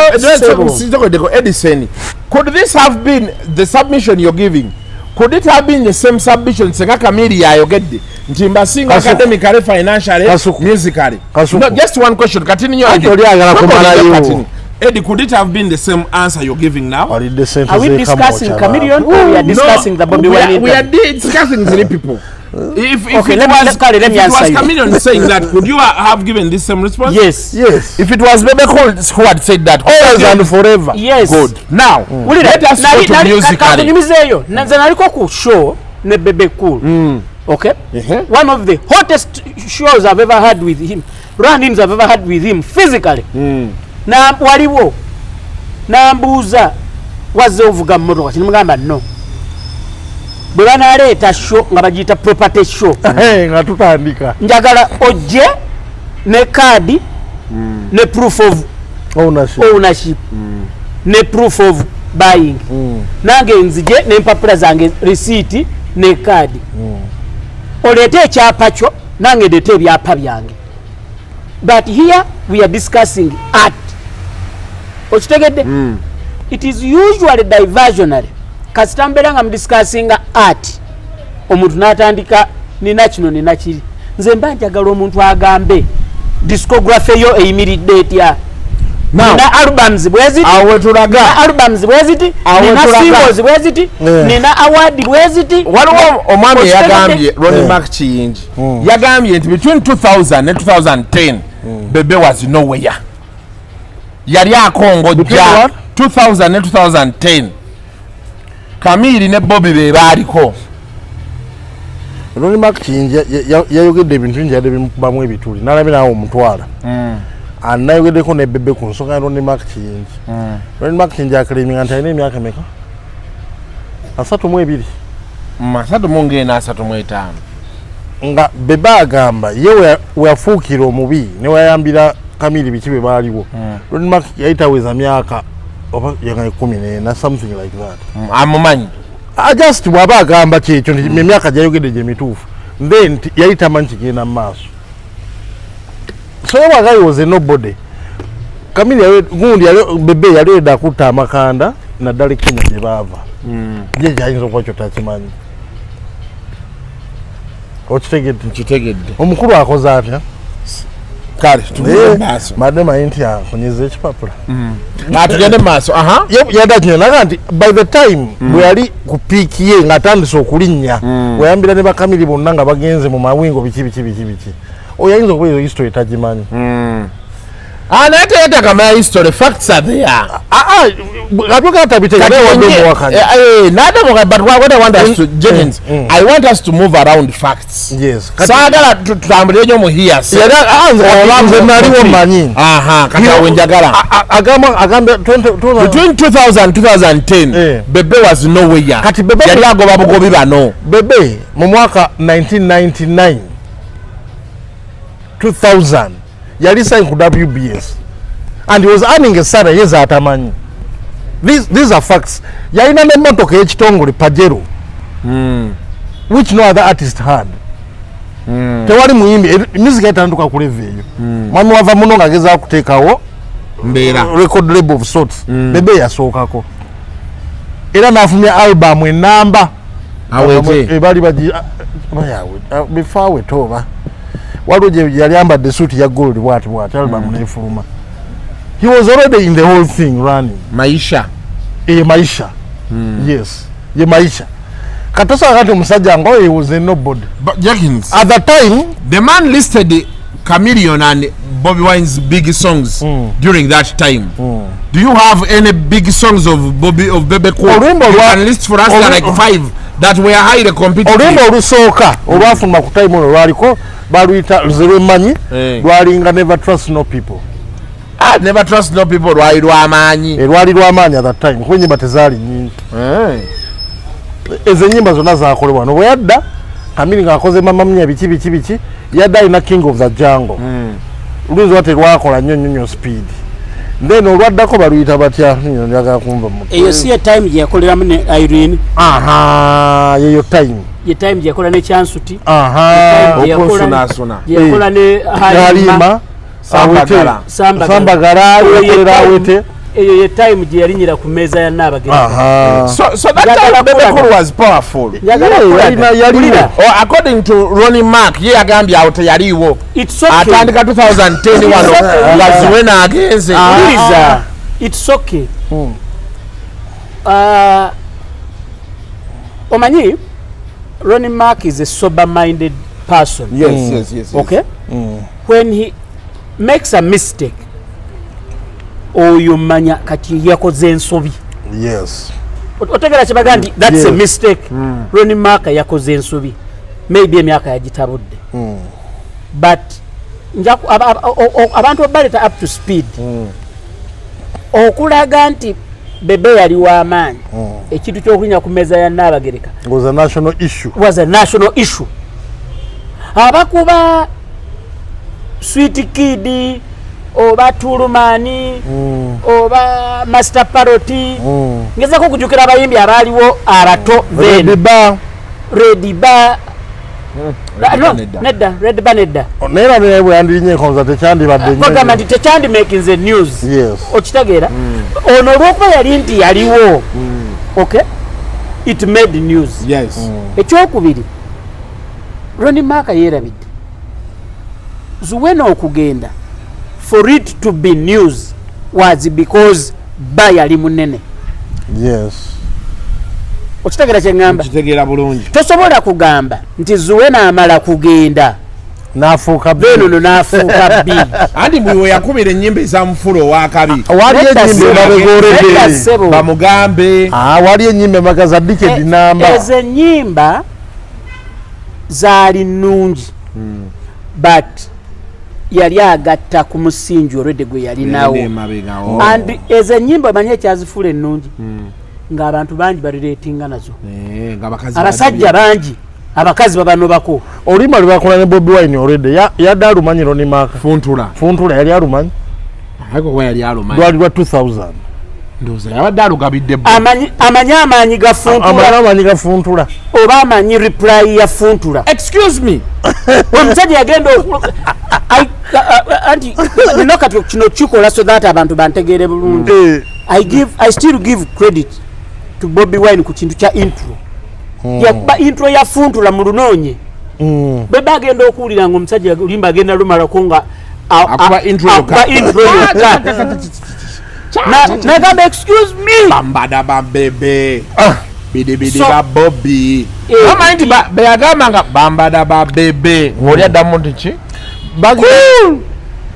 Eddy Sendi. Could this have been the submission you're giving? Could it have been the same submission Senga Kamili ayogedde? Nti mbasinga academically, financially, musically. No, just one question. Continue. Eddy, could it have been the same answer you're giving now? Are we discussing Chameleon or we are discussing the Bobby Wine? We are discussing three people. If let me answer it was Chameleon saying that, could you have given this same response? Yes. If it was Bebe who had said that, always and forever. Yes. Good. Now, let us go to musically. Naliko ku show ne Bebe Cool. Okay? One of the hottest shows I've ever had with him. Run-ins I've ever had with him physically. Na waliwo na mbuuza wazze ovuga mmotoka kinamugamba no. Bwe banaleeta show nga bagiyita property show. Nga tutandika. Njagala ojje ne kadi ne proof of ownership. Ne proof of buying. Nange nzije n'empapula zange receipt ne kadi. Oleete ekyapa kyo nange ndeete ebyapa byange. But here we are discussing art. Ochitegedde? It is usually diversionary. Kasitambera nga discussing art. Omuntu natandika nina kino nina kiri. Nze mba njagala omuntu agambe discography yo eyimiridde etya. Nina albums bweziti. Awe tulaga. Albums bweziti. Nina singles bweziti. Nina award bweziti. Waliwo omwami yagambye Ronnie Mark Kiyingi. Yagambye nti between 2000 and 2010 Bebe was nowhere. Yali akongojja 2000 and 2010. Kamili ne Bobby be baliko. Ronnie Mac Kinja yayogedde ebintu bingi yadde bimukubamu ebituli nalabye nawe omutwala anayogeddeko ne Bebe ku nsonga ya Ronnie Mac Kinja. Ronnie Mac Kinja akaleminga nti alina emyaka emeka 32 3 nga Bebe agamba ye weyafuukira omubi ne wayambira Kamili biki bwe baaliwo. Ronnie Mac yayitaweza myaka oba yanga 14 something like that. Amumanyi Just bwaba agamba kyekyo nti emyaka gyayogedde gye mituufu then yayitamanyi kigenda mu maaso. So wagayi was a nobody. Kamili gundi Bebe yaleda akutta amakanda naddala Kenya gye baava. Je gyayinza okuba kyo takimanyi. Okitegedde. Omukulu akoze atya? Kale tugende maaso. Madema inti akonyiza ekipapula. Tugende maaso. Yadagenda nti by the time bwe yali ku peak ye ng'atandise okulinnya weyambira ne Bakamili bonna nga bagenze mu mawingo biki. Oyinza okuba ezo history tagimanyi. Naye teyatamanya history, facts are there. But what I want us to, Jenkins, I want us to move around facts. Yes. Sagala tutambulire nnyo mu hias. Between 2000 and 2010, Bebe was nowhere. Kati Bebe yali agoba bugobi bano. Bebe mu mwaka 1999 2000 yali signed ku WBS and he was earning a salary yeza atamanyi. These are facts. Yalina n'emmotoka y'ekitongole Pajero which no other artist had. Tewali muyimbi music yatanduka ku level eyo. Mwami wava muno ng'agezaako kuteekawo mbeera record label of sorts. Bebe yasookako era n'afumya album enamba awete ebali bagi before we toba waliwo gye yali ambadde suuti ya gold bwati album n'efuluma. He was already in the whole thing running. Maisha. Maisha. Yes. Ye Maisha. Katosa kati omusajja ngo he was a nobody. But Jenkins, at the time, the man listed Chameleon and Bobby Wine's big songs during that time. Do you have any big songs of Bebe Cool? You can list for us like 5 that were highly competitive. Olimbo olusooka olwafuma ku time olwo lwaliko baluyita zero manyi lwalinga never trust no people. Never trust no people lwali lw'amaanyi. Lwali lw'amaanyi at that time kuba ennyimba tezaali nnyingi. Ezo ennyimba zonna zaakolebwa no bwe yadda Kamili ng'akoze mamamnya biki yadda alina King of the Jungle. Luzi wate lwakola nnyo speed. Then olwaddako baluyita batya njagala kumva mu. Eyo si ye time gye yakoleramu ne Irene. Yeyo time. Ye time gye yakola ne Chansuti. Okunsuna. Yakola ne Halima. Sambagala awete. Eyo ye time gye yalinyira ku meeza ya Nnaabagereka. So that time Bebe Cool was powerful. According to Ronnie Mac, ye agambye awo teyaliwo. Atandika 2010 wano nga ziwena agenze. It's okay. Omanyi, Ronnie Mac is a sober-minded person. Yes. Okay? When he makes a mistake, oyo manya kati yakoze ensobi. Yes. Otegera kibagandi that's a mistake. Ronnie Mac yakoze ensobi. Maybe emyaka yagitabudde. But abantu baleta up to speed. Okulaga nti Bebe yali w'amaanyi. Ekintu ky'okulinya ku meeza ya Nnaabagereka was a national issue. Abakuba Sweet Kid oba Tulumani oba Master Paroti ngezako okujjukira abayimbi abaaliwo abato Rediba nedda neera nebwe yandirinye enkonza tekyandibadde kogamba nti tekyandi making the news. Okitegeera ono olw'okuba yali nti yaliwo okay it made news. Ekyokubiri Ronnie Mac yeerabidde Zuwena okugenda for it to be news was because yali munene. Okitegera kye ngamba? Kitegeera bulungi. Tosobola kugamba nti Zuwena amala kugenda nafuuka beno nafuuka big andi bwe yakubira ennyimba ezamufulo owakabi wali enyimba babegoredde bamugambe wali enyimba magaza dikedi namba ezo ennyimba zaali nnungi but yali agatta ku musingi olwedde gwe yalinawo and ezo ennyimba manye ekyazifuula ennungi ng'abantu bangi balireetinga nazo abasajja bangi abakazi babanobako olima lwebakola ne Bobi Wine already yadde alumanyi Ronimaka funtula yali alumanyi lwali lwa 2000 ndoza yabadde alugabidde amanyi gafuntula oba amanyi reply ya funtula excuse me omusajja yagenda anti nino kati kino kikola so that abantu bantegeere bulungi I still give credit to Bobi Wine ku kintu kya intro yakuba intro ya funtula mu lunoonye bwe bagenda okuwulira nga omusajja limba agenda lumalako nga akuba intro nagamba excuse me bambada babebe bidibidi ba Bobi mama nti beyagamba nga bambada babebe ng'oli addamu nti ki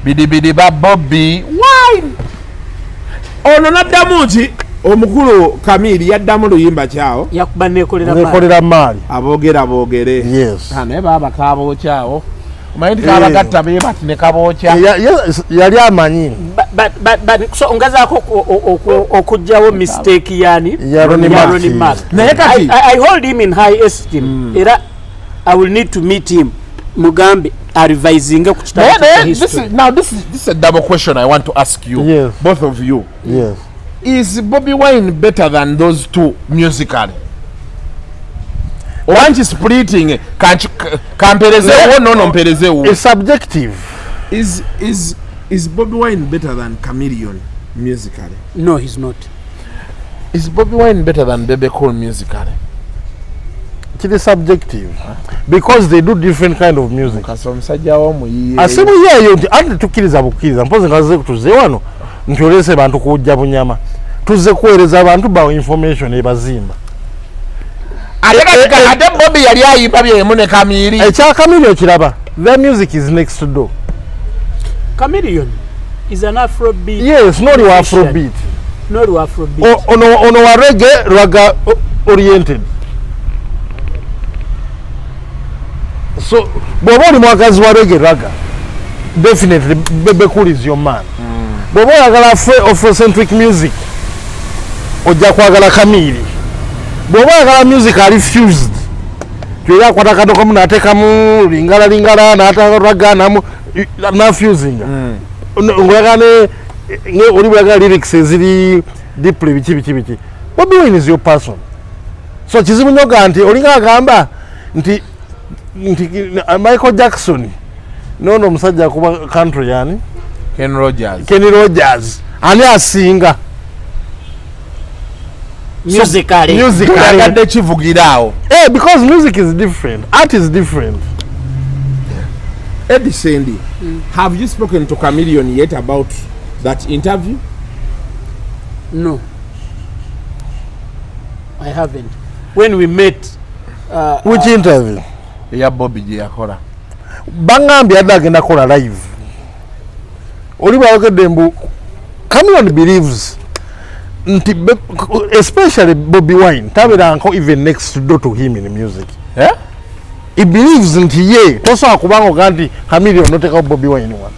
bidibidi ba Bobi wine ono naddamu nti omukulu Kamili yaddamu luyimba kyawo yakuba nekolera maali aboogere naye baba kabookyawo omanyi nti kabagatta bebati ne kabookya yali amanyi so ngazaako okugjawo mistake yani Ronimaka naye kati I hold him in high esteem era I will need to meet him mugambe revising ku now this is a double question I want to ask you both of you is Bobi Wine better than those two musically? Orange splitting kamperezewo no mperezewo. It's subjective. Is Bobi Wine better than Chameleon musically? No, he's not. Is Bobi Wine better than Bebe Cool musically? It is subjective because they do different kind of music. Kasomusajja wo muyiye. Asimu yeyo andi tukiriza bukiriza mpoze ngaze kutuze wano ntolese bantu kujja bunyama. Tuze kuereza abantu ba information ebazimba. Ate Bobi yali ayimba byemu ne Kamili. Ekya Kamili kiraba. Their music is next door. Chameleon is an Afrobeat. Yes, not Afrobeat. Not Afrobeat. Ono wa reggae raga oriented. So, Bobo ni mwakazi wa reggae raga. Definitely Bebe Cool is your man. Bobo yagala Afrocentric music. Ojja kwagala Kamili. Bobo yagala music are refused. Kyoya kwata kato kamu natekamu lingala nataraga na fusing. Ngulagane nge olibwaga lyrics eziri deeply bichi. Bobi Wine is your person. So kizibu nyoga nti olinga agamba nti Michael Jackson nono musajja kuba country yani Kenny Rogers ani asinga musically agadde kivugiraawo because music is different, art is different. Eddy Sendi, have you spoken to Chameleon yet about that interview? No, I haven't. When we met which interview? Ya Bobi je yakola bangambi adagenda kola live oliba ogedde mbu Chameleon believes nti especially Bobi Wine tabera nko even next door to him in music. He believes nti ye tosobola kubanga kandi Chameleon noteka Bobi Wine one.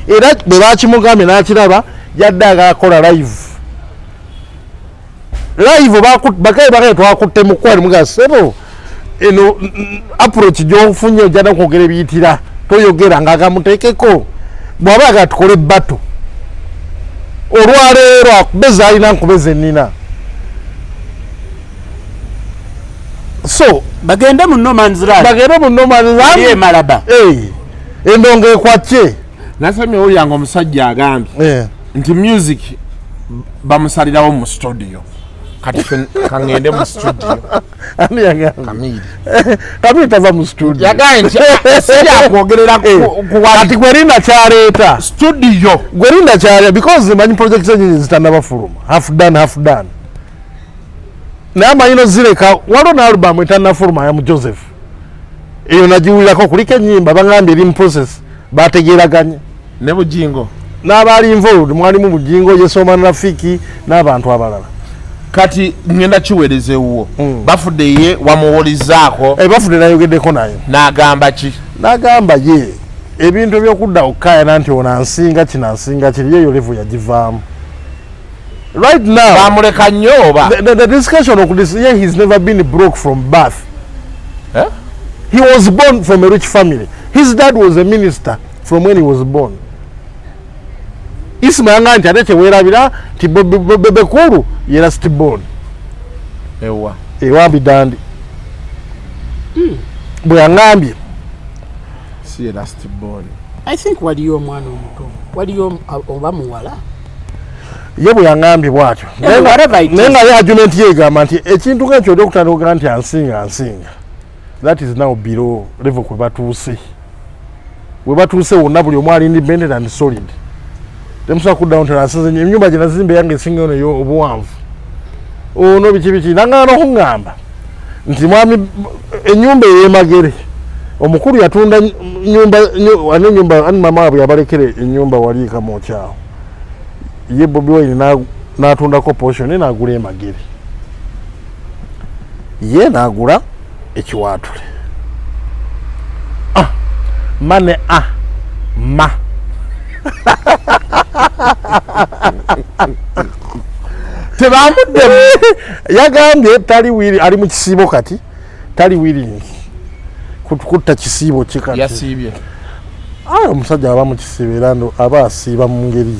Era bebachi mugambe nakiraba yaddaga akola live bakaye twakutte mukwali mugasebo eno approach jofunye ojana kwogera ebiyitira toyogera ngagamutekeko bwabaga tukole battle olwaleero akubeza alina nkubeza ennina so bagende mu no man's land ye malaba endonga ekwacye nasemye oyanga omusajja agambye nti music bamusalirawo mu studio kati kangende mu studio ani yanga Kamili tava mu studio yagaye nti sija kwogerera kati gwerinda kyaleeta studio gwerinda kyale because manyi projects nyingi zitandaba fuluma half done na mayino zireka walo na album etana fuluma ya Joseph eyo nagiwulirako kuliko ennyimba bagambye eri mu process bategeeraganye ne Bujingo n'abaali involved mwalimu Bujingo Yesoma Rafiki n'abantu abalala kati ngenda kiwerezeewo bafudde ye wamuwulizaako bafudde nayogeddeko naye n'agamba ki n'agamba ye ebintu by'okudda okkaayana nti ono ansinga kino ansinga kiri yeyo levu yagivaamu right now bamuleka nnyo oba the discussion of this year he's never been broke from birth he was born from a rich family his dad was a minister from when he was born isima yanga nti ate kyeweerabira nti bebekulu ye last born ewa bidandi bwe yaŋŋambye si ye last born I think waliyo omwana omuto waliyo oba muwala ye bwe yaŋŋambye bw'atyo naye nga ye argument ye egamba nti ekintu ng'ekyo oli okutandika nti ansinga that is now below level kwe batuuse wonna buli omu ali independent and solid temusobola kuddawo nti nasinze ennyumba gye nazimba yange esinga eno yo obuwanvu ono biki naŋŋaana okuŋŋamba nti mwami ennyumba ey'emagere omukulu yatunda nyumba ani mama bwe yabalekera ennyumba wali kamokyawo ye Bobi Wine n'atundako portion n'agula emagere ye n'agula ekiwaatule mane ma tebamuddemu yagambye tali wiri ali mu kisiibo kati tali wiri kutta kisiibo kikati yasiibye omusajja aba mu kisiibo era aba asiiba mu ngeri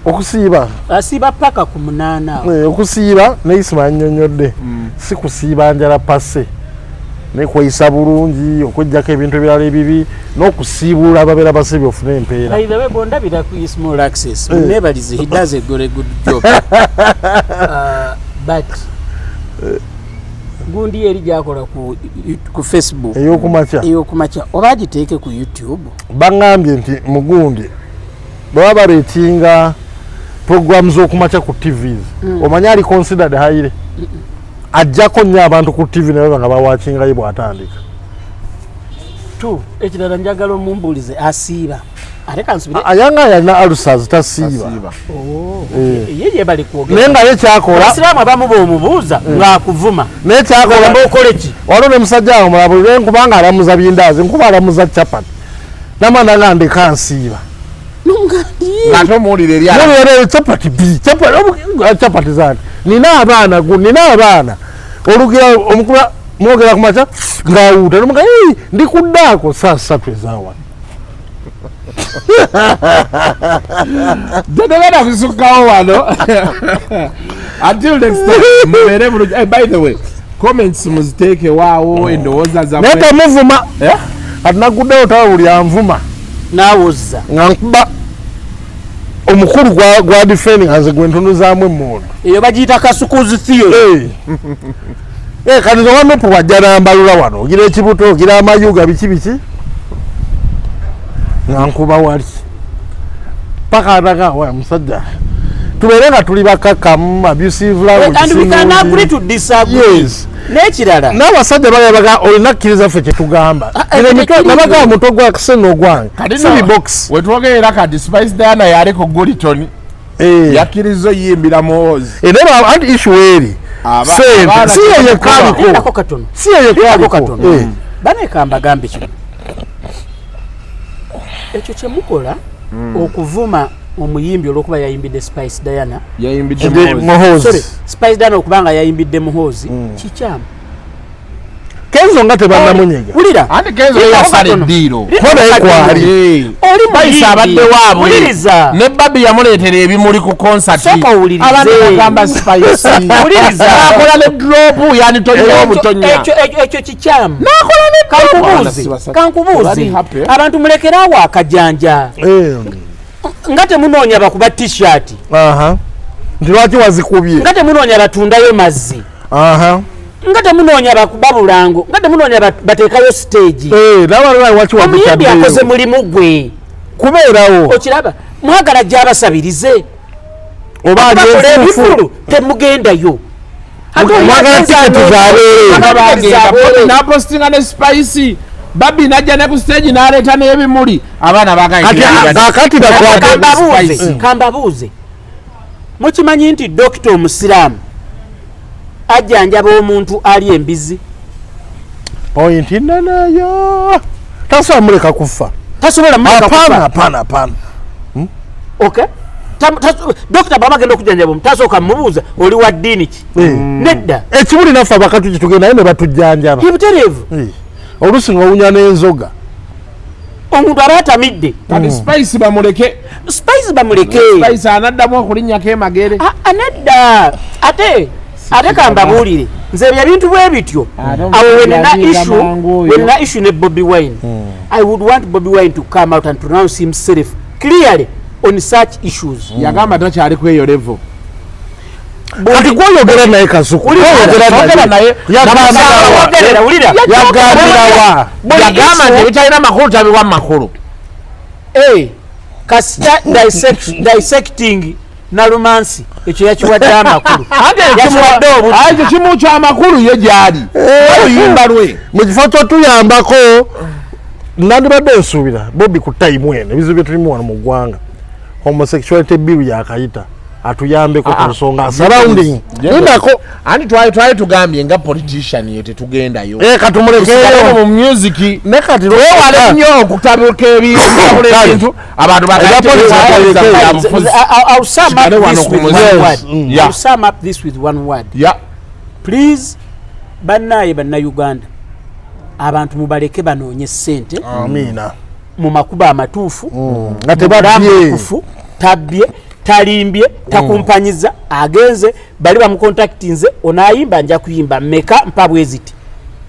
okusiiba asiiba paka ku 8 okusiiba neisima annyonnyodde si kusiiba njala passe nekweyisa bulungi okujjako ebintu ebirala ebibi n'okusiibula ababeera basibye ofune empeera either bondabira ku small access nebalize he does a good job but gundi eri gyakola ku Facebook eyokumakya oba agiteeke ku YouTube baŋŋambye nti mugundi baba bareetinga program z'okumakya ku TVs omanya ali considered haire ajjako nnyo abantu ku TV naye nga bawakingayo bw'atandika ekirala njagala omumbuulize asiiba ate kansubire ayanga yalina alusas tasiiba ye yebali kwogera naye nga ye kyakola abasiraamu abamu b'omubuuza ng'akuvuma naye kyakola okole ki waliwo ne musajja awo mulabulire nkubanga alamuza bindaazi nkuba alamuza capati namanda nga ndeka nsiiba ng'ate omuwulire eri capati capati zange nina abaana olugira omukula mwogera ku makya ng'awuuta nomuga ndi kuddaako saa 3 ezaawa tetebera kusukkawo wano until next time mubeere bulungi by the way comments muziteeke waawo endowooza zammwe naye tamuvuma ati naguddewo tawawuli anvuma n'awozza nga nkuba omukulu gwa defending aze gwe ntunuzaamu emmundu eyo bagiyita kasukuzi theory kati zoba mepu wajja nambalula wano ogira ekibuto ogira amayuga biki nga nkuba wali paka ataga wa musajja tubeere nga tuli bakakamu abusive n'ekirala n'abasajja balabaga olina kkiriza ffe kyetugamba nabagaa muto gwa kiseno ogwange sibibox wetwogerera kati Spice Diana yali ku Guliton yakkiriza oyimbira muwozi era anti issue eri si yeye kaliko baneka gambe kino ekyo kyemukola okuvuma omuyimbi olwokuba yayimbidde Spice Diana yayimbidde muhozi Spice Diana okubanga yayimbidde muhozi kikyamu Kenzo nga tebannamunyega ulira andi Kenzo yasala eddiiro kola ekwali oli bayisa abadde waabwe uliriza ne Babi yamuleetera ebimuli ku concert abantu bagamba Spice uliriza akola ne drop yani tonnya obutonya ekyo kikyamu nakola ne kankubuuzi abantu mulekerawo akajanja nga temunoonya bakuba t-shirt nti lwaki wazikubye nga temunoonya batundayo mazzi nga temunoonya bakuba bulango nga temunoonya bateekayo stage omuyimbi akoze mulimu gwe kubeerawo okiraba mwagala gy'abasabirize obakola ebivulu temugendayo napostinga ne spicy babi najja ne ku stage n'aleeta n'ebimuli abaana kambabuuze mukimanyi nti dokita omusiraamu ajjanjaba omuntu ali embizi pointi nanayo tasobola muleka kufa hapana okay dokita baba agenda okujjanjaba omuntu tasooka mubuuza oli wa ddiini ki nedda ekibuli naffe abakatu kitugenda naye ne batujjanjaba kibutereevu oluusi nga owunya n'enzoga omuntu aba atamidde spice bamuleke spice anaddamu okulinnyako emagere nedda ate kambabuulire nze bya bintu bwe bityo awo wenina issue ne Bobi Wine I would want Bobi Wine to come out and pronounce himself clearly on such issues. Yagamba takyali ku eyo level. Kati kw'oyogera naye Kasuku yagamba nti bitalina makulu tabiwa makulu. Kasita dissecting nalumansi ekyo yakiwadde amakulu ekyo kimu ky'amakulu ye gyali oluyimba lwe mu kifo ky'otuyambako nandibadde nsuubira Bobi ku time eno ebizibu bye tulimu wano mu ggwanga homosexuality bill yakayita atuyambeko ku nsonga surrounding indako ani twali tugambye nga politician ye tetugendayo katumulekeyo mu music ne kati wale nnyo okutabuka ebintu abantu I'll sum up this with one word. Please banna Uganda abantu mubaleke banoonye ssente amina mu makuba amatuufu nga tebadye tabbye talimbye takumpanyiza agenze bali bamukontaktinze onayimba nja kuyimba meka mpabweziti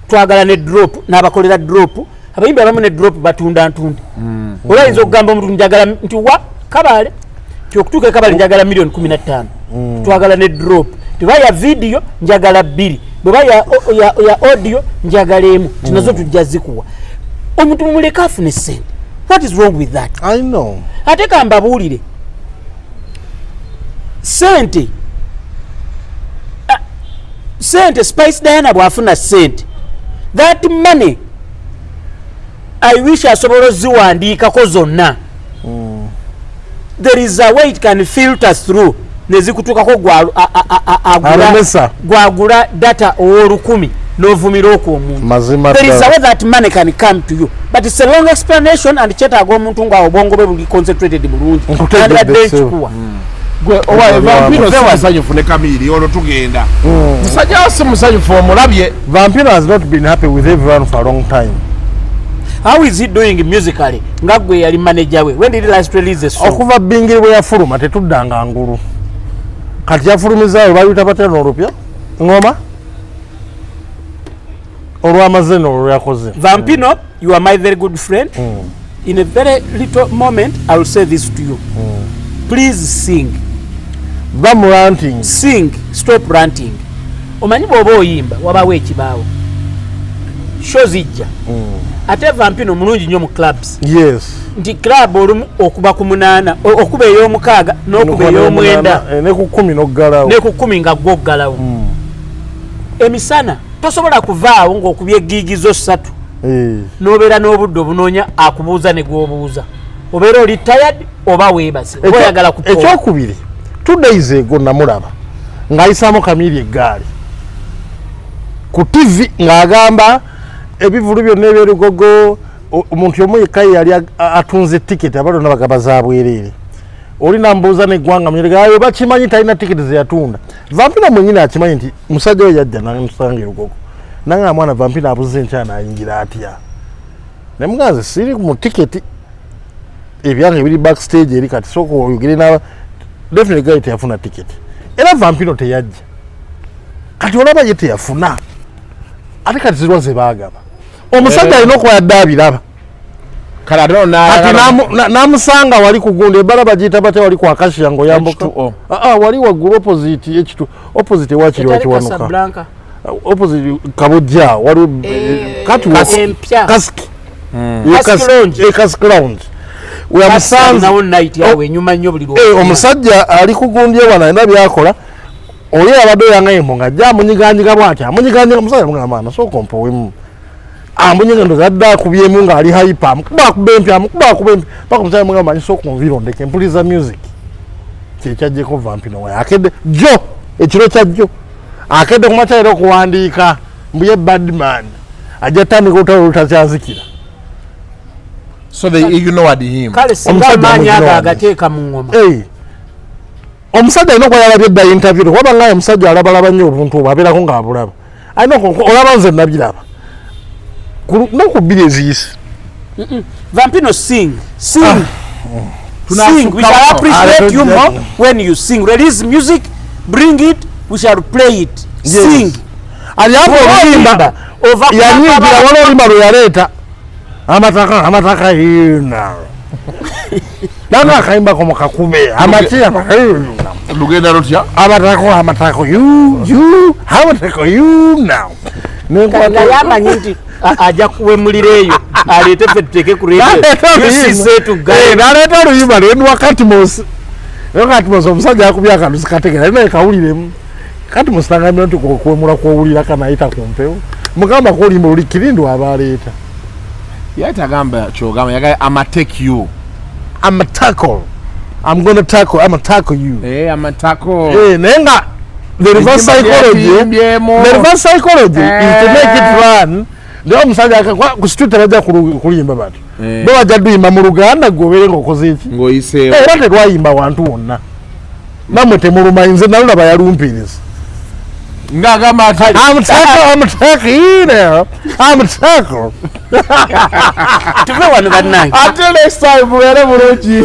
twagala ne drop n'abakolera drop abayimba abamu ne drop batunda ntunde olayinza okugamba omuntu njagala nti wa kabale kyokutuuka kabale njagala million 15 twagala ne drop tebaya video njagala 2 bwebaya ya audio njagala emu tinazo tujja zikuwa omuntu mumuleka afune sente. What is wrong with that? I know. Ate kambabuulire sente Spice Diana bwafuna sente that money I wish asobola ziwandiikako zonna there is a way it can filter through nezikutukako gwagula data ow'olukumi n'ovumira okwo omuntu there is a way that money can come to you but it's a long explanation and kyetaaga omuntu nga obwongo bwe buli concentrated bulungi andibadde nkikuwa musanyufu ne Kamiri olwo tugenda musajja wasi musanyufu omulabye. Vampiro has not been happy with everyone for a long time. How is he doing musically? Nga gwe yali manager we. When did he last release a song? Okuva bingiri bwe yafuluma tetuddanga ngulu. Kati yafulumizaayo bayita batya n'olupya ngoma olw'amazina olwo yakoze. Vampino, you are my very good friend. In a very little moment I will say this to you. Please sing. Ranting. Sing. Stop ranting. Omanyi bw'oba oyimba wabawo ekibaawo show zijja ate Vampino mulungi nnyo mu clubs. Yes. Nti club olumu okuba ku 8 okuba ey'omukaaga n'okuba ey'omwenda ne ku 10 n'oggalawo ne ku 10 nga gwoggalawo emisana tosobola kuvaawo ng'okubya egiigizo 3 n'obeera n'obudde obunoonya akubuuza ne gw'obuuza obeera oli tired oba weebase oba oyagala kutoba. Ekyokubiri 2 days ago namulaba ng'ayisaamu Kamiri eggaali ku TV ng'agamba ebivulu byonna eby'olugogo omuntu omu yekka yali atunze tiketi abalona bagamba za bwereere oli nambuuza n'eggwanga muyeregayo bakimanyi talina tiketi ze yatunda. Vampino mwenyini akimanyi nti musajja we yajja namusanga erugogo nanga mwana Vampino abuze nkyana ayingira atya ne muganze siri mu tiketi ebyange biri backstage eri kati soko oyogere na definitely guy teyafuna tiketi era Vampino teyajja kati olaba ye teyafuna ate kati zirwaze baagaba omusajja alina okuba yadde abiraba kati namusanga wali kugunda ebbala bagiyita batya wali ku akashiyango yambuka wali waggulu opposite H2 opposite ewakiri wakiwanuka opposite kabojja wali kati kaski lounge omusajja ali kugundye wano alina byakola oyo abadde yangayimbo nga ajja amunyiganyiga bwati amunyiganyiga musajja mugamba maana sooka ompowemu amunyiga ndo zadde akubyemu ng'ali hyper amukuba akubempi paka omusajja mugamba manyi sooka onvira ondeke mpuliriza music kyekyajjeko vampino waye akedde jjo ekiro kya jjo akedde kumakya era okuwandiika mbuye badman ajja tandika olutalo lutakyazikira. So they ignored him. Kale singa amaanyi ago agateeka mu ngoma. Omusajja alina okuba yalabye edda interview kuba nga omusajja alabalaba nnyo obuntu obwo abeerako ng'abulaba alina olaba nze nabiraba naku bbiri eziyise. Vampino sing. We shall appreciate you more when you sing. Release music, bring it, we shall play it. Sing. Aliapo olimba yanyigira wala olimba lwe yaleeta amataka yina nanga akayimbako mu kakube amatia lugenda lutya amatako you now nga yamanyi nti ajja kuwemulira eyo aleete ffe tuteeke ku naleeta oluyimba lwenwa Katmos omusajja akubye akalusi kategera naye kawuliremu Katmos nagambira nti kuwemula kwowulira kanayita ku mpewo mugamba kolimba luli kirindi aba aleeta yatagamba kyogamba yagala amatake you I'm gonna tackle you. Naye nga the reverse psychology is to make it run. Ndio omusajja ku street bajja kulimba bati bo bajja duyimba mu Luganda gobere ng'okoze iki ng'oyiseewo era tetwayimba wantu wonna namwe temuluma nze nalulaba yalumpiriza ngagamba ati I'm tackle tuve wano bannange ate next time mubeere bulungi